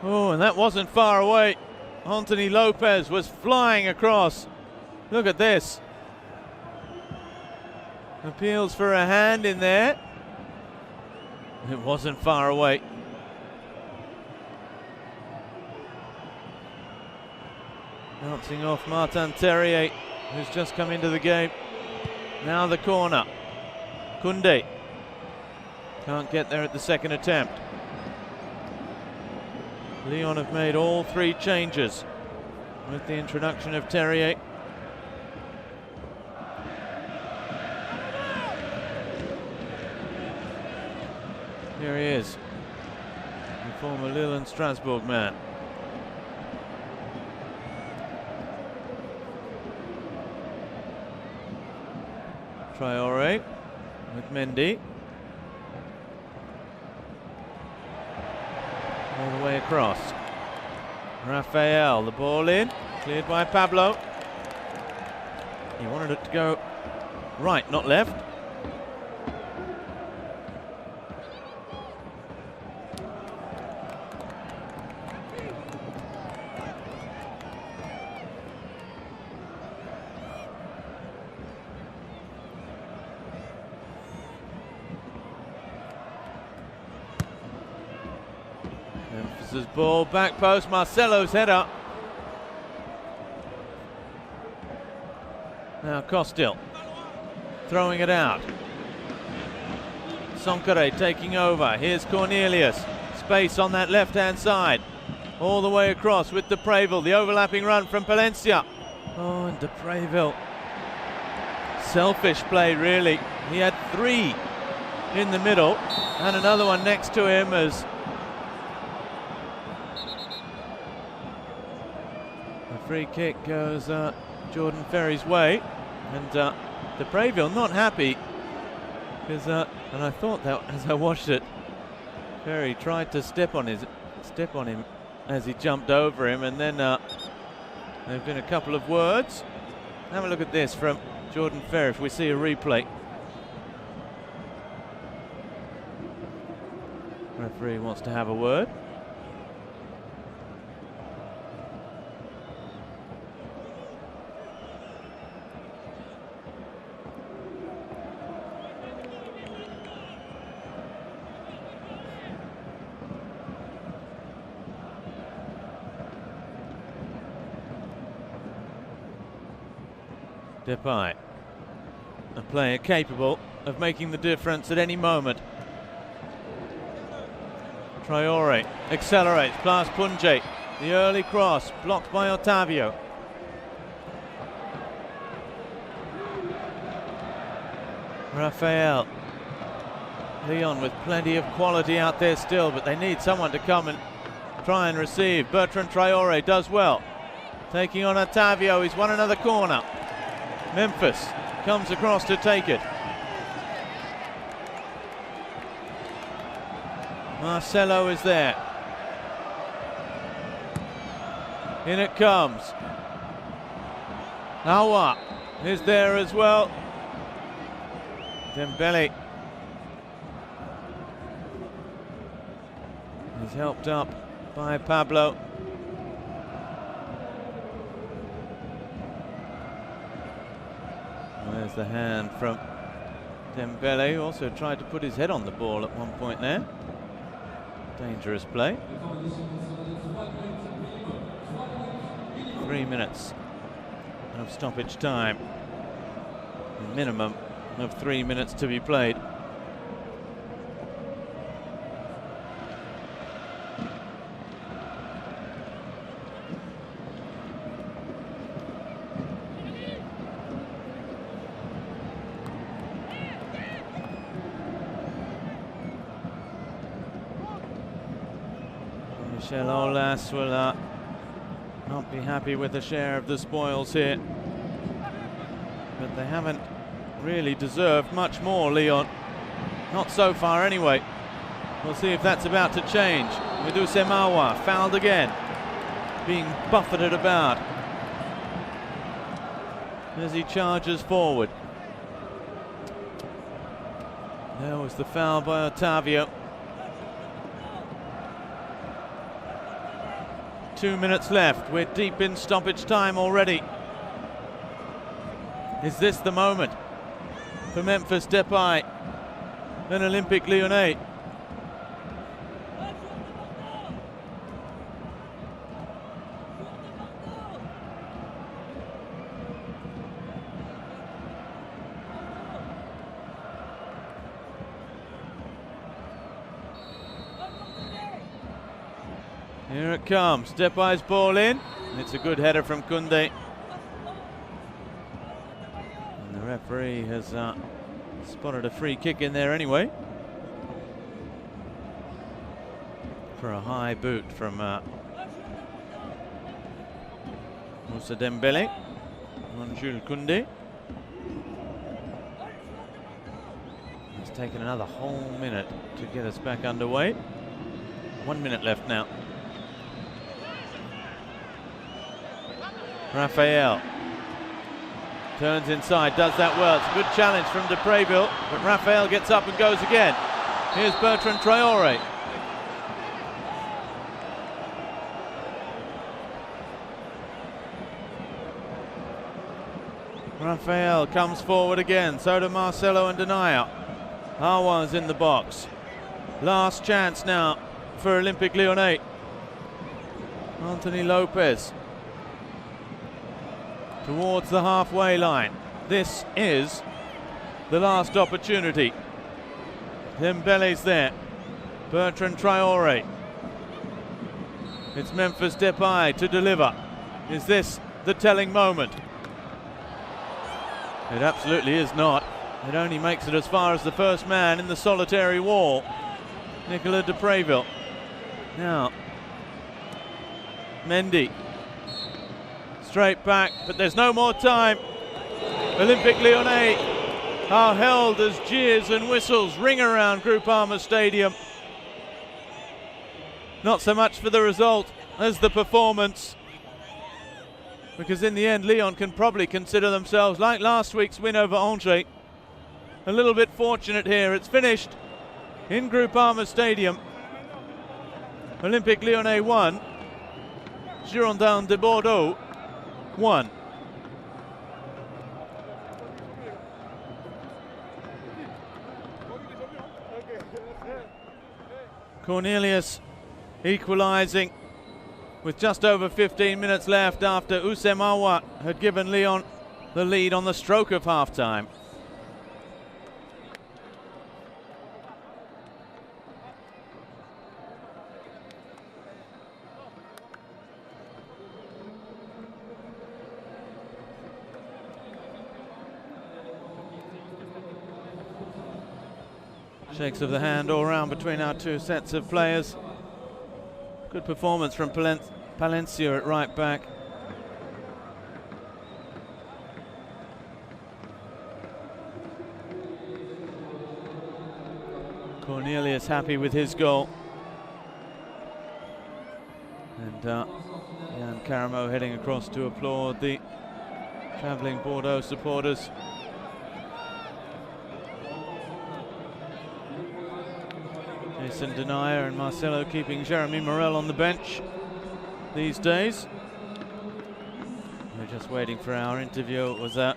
Oh, and that wasn't far away. Anthony Lopez was flying across. Look at this. Appeals for a hand in there. It wasn't far away. Bouncing off Martin Terrier, who's just come into the game. Now the corner. Koundé can't get there at the second attempt. Lyon have made all three changes with the introduction of Terrier. Here he is, the former Lille and Strasbourg man. Traoré with Mendy. All the way across. Raphael, the ball in, cleared by Pablo. He wanted it to go right, not left. Memphis's ball, back post, Marcelo's header. Now Costil throwing it out. Sonkare taking over. Here's Cornelius. Space on that left-hand side. All the way across with Depraville. The overlapping run from Palencia. Oh, and Depraville. Selfish play, really. He had three in the middle and another one next to him as the free kick goes Jordan Ferry's way, and Depraville not happy because and I thought that as I watched it, Ferry tried to step on him as he jumped over him, and then there've been a couple of words. Have a look at this from Jordan Ferry if we see a replay. Referee wants to have a word. Depay, a player capable of making the difference at any moment. Traoré accelerates past Punje. The early cross blocked by Otavio. Raphael. Lyon with plenty of quality out there still, but they need someone to come and try and receive. Bertrand Traoré does well. taking on Ottavio. He's won another corner. Memphis comes across to take it. Marcelo is there. In it comes. Awa is there as well. Dembele is helped up by Pablo. There's the hand from Dembele, who also tried to put his head on the ball at one point there. Dangerous play. 3 minutes of stoppage time. A minimum of 3 minutes to be played. Michel Aulas will not be happy with a share of the spoils here. But they haven't really deserved much more, Lyon. Not so far anyway. We'll see if that's about to change. With Usemawa fouled again, being buffeted about as he charges forward. There was the foul by Ottavio. 2 minutes left. We're deep in stoppage time already. Is this the moment for Memphis Depay and Olympique Lyonnais? Here it comes, Depay's ball in. It's a good header from Koundé. And the referee has spotted a free kick in there anyway. For a high boot from Moussa Dembele on Jules Koundé. It's taken another whole minute to get us back underway. 1 minute left now. Raphael turns inside, does that well. It's a good challenge from Depreville, but Raphael gets up and goes again. Here's Bertrand Traoré. Raphael comes forward again, so do Marcelo and Denayer. Aouar's in the box. Last chance now for Olympique Lyonnais. Anthony Lopez towards the halfway line. This is the last opportunity. Dembele's there. Bertrand Traoré. It's Memphis Depay to deliver. Is this the telling moment? It absolutely is not. It only makes it as far as the first man in the solitary wall, Nicolas Depreville. Now, Mendy. Straight back, but there's no more time. Olympique Lyonnais are held as jeers and whistles ring around Groupama Stadium. Not so much for the result as the performance, because in the end Lyon can probably consider themselves, like last week's win over Angers, a little bit fortunate here. It's finished in Groupama Stadium. Olympique Lyonnais 1, Girondins de Bordeaux 1. Cornelius equalising with just over 15 minutes left after Usemawa had given Lyon the lead on the stroke of half-time. Shakes of the hand all round between our two sets of players. Good performance from Palencia at right back. Cornelius happy with his goal. And Jan Caramo heading across to applaud the travelling Bordeaux supporters. Jason Denier and Marcelo keeping Jeremy Morel on the bench these days. We're just waiting for our interview. It was a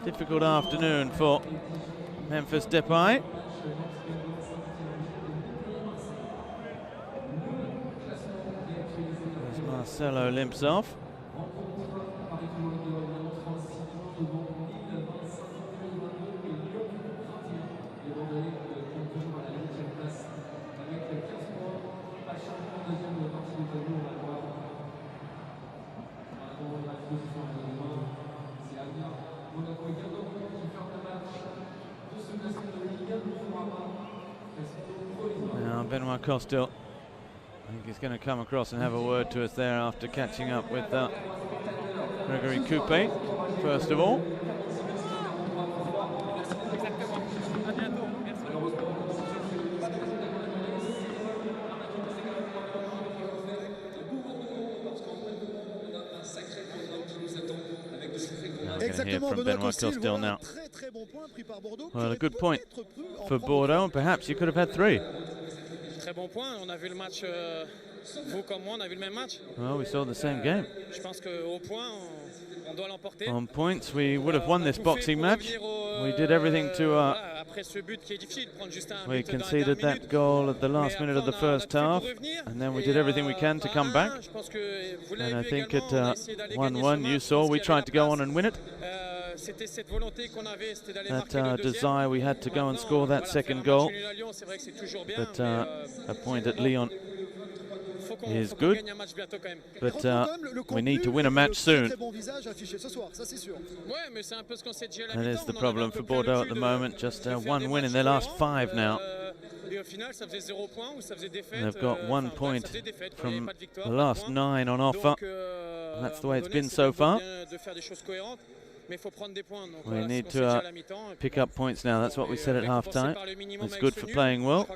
difficult afternoon for Memphis Depay. As Marcelo limps off. Now Benoit Costil, I think he's going to come across and have a word to us there after catching up with Gregory Coupé, first of all. Exactement, from Benoit Benoit Costil now. Très bon point pris par Bordeaux. Well, a good point for Bordeaux, and perhaps you could have had 3. Très bon point. On a vu le match, vous comme moi, on a vu le même match. Well, we saw the same game. Je pense qu'au point, on doit l'emporter. On points, we would have won this boxing match. We did everything to... we conceded that goal at the last minute of the first half, and then we did everything we can to come back. And I think at 1-1, you saw, we tried to go on and win it. That desire we had to go and score that second goal. But a point at Lyon is good, but we need to win a match soon. That is the problem for Bordeaux at the moment, just 1 win in their last 5 now. And they've got 1 point from the last 9 on offer. That's the way it's been so far. We need to pick up points now. That's what we said at half-time. It's good for playing well.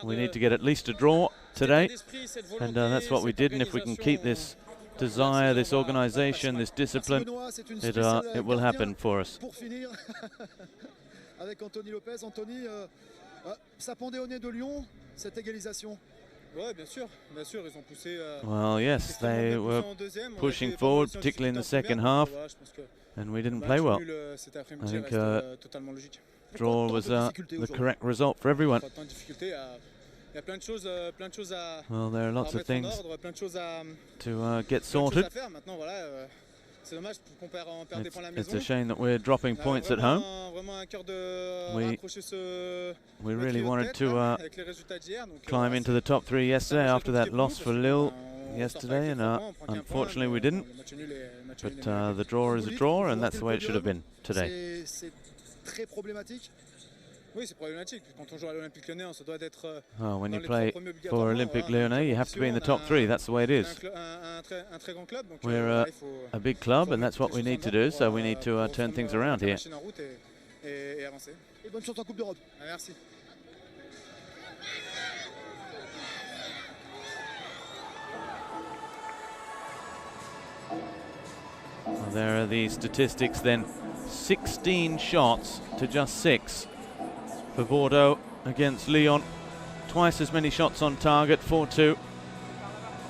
We need to get at least a draw today, and that's what we did. And if we can keep this desire, this organisation, this discipline, it will happen for us. Avec Anthony Lopez, Anthony, ça pendait au nez de Lyon, cette égalisation. Well, yes, they were pushing forward, particularly in the second half, and we didn't play well. I think draw was the correct result for everyone. Well, there are lots of things to get sorted. It's a shame that we're dropping points at home. We really wanted to climb into the top 3 yesterday after that loss for Lille yesterday, and unfortunately we didn't. But the draw is a draw, and that's the way it should have been today. Oh, when you play for Olympique Lyonnais, you have to be in the top 3. That's the way it is. We're a big club, and that's what we need to do. So we need to turn things around here. Well, there are the statistics then. 16 shots to just 6 for Bordeaux against Lyon. Twice as many shots on target, 4-2.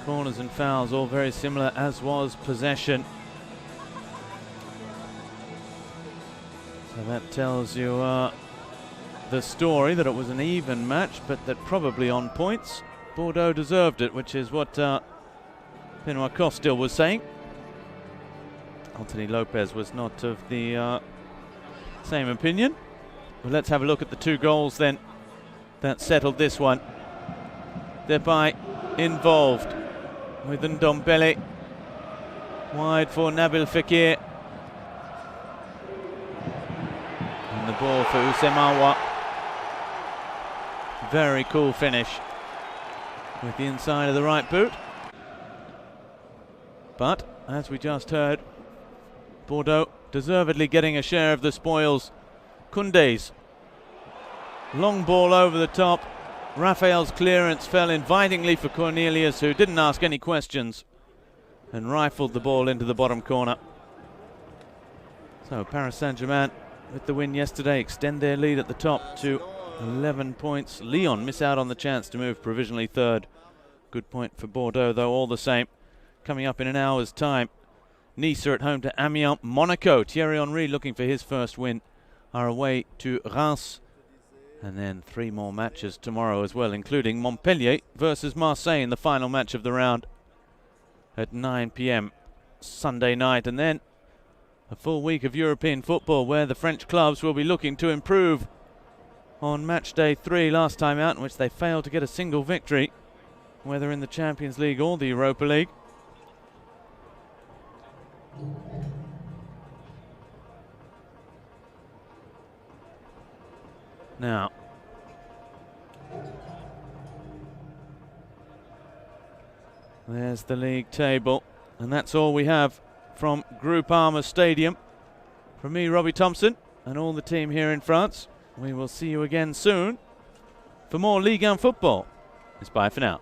Corners and fouls all very similar, as was possession. So that tells you the story, that it was an even match, but that probably on points Bordeaux deserved it, which is what Benoit Costil was saying. Anthony Lopez was not of the same opinion. Well, let's have a look at the 2 goals then that settled this one. Depay involved with Ndombele. Wide for Nabil Fekir. And the ball for Usemawa. Very cool finish with the inside of the right boot. But, as we just heard, Bordeaux deservedly getting a share of the spoils. Koundé's Long ball over the top. Raphael's clearance fell invitingly for Cornelius, who didn't ask any questions and rifled the ball into the bottom corner. So Paris Saint-Germain, with the win yesterday, extend their lead at the top to 11 points. Lyon miss out on the chance to move provisionally third. Good point for Bordeaux, though, all the same. Coming up in an hour's time, Nice are at home to Amiens. Monaco, Thierry Henry looking for his first win, are away to Reims. And then 3 more matches tomorrow as well, including Montpellier versus Marseille in the final match of the round at 9 p.m. Sunday night. And then a full week of European football where the French clubs will be looking to improve on match day 3 last time out, in which they failed to get a single victory, whether in the Champions League or the Europa League. Now, there's the league table, and that's all we have from Groupama Stadium. From me, Robbie Thompson, and all the team here in France, we will see you again soon for more Ligue 1 football. It's bye for now.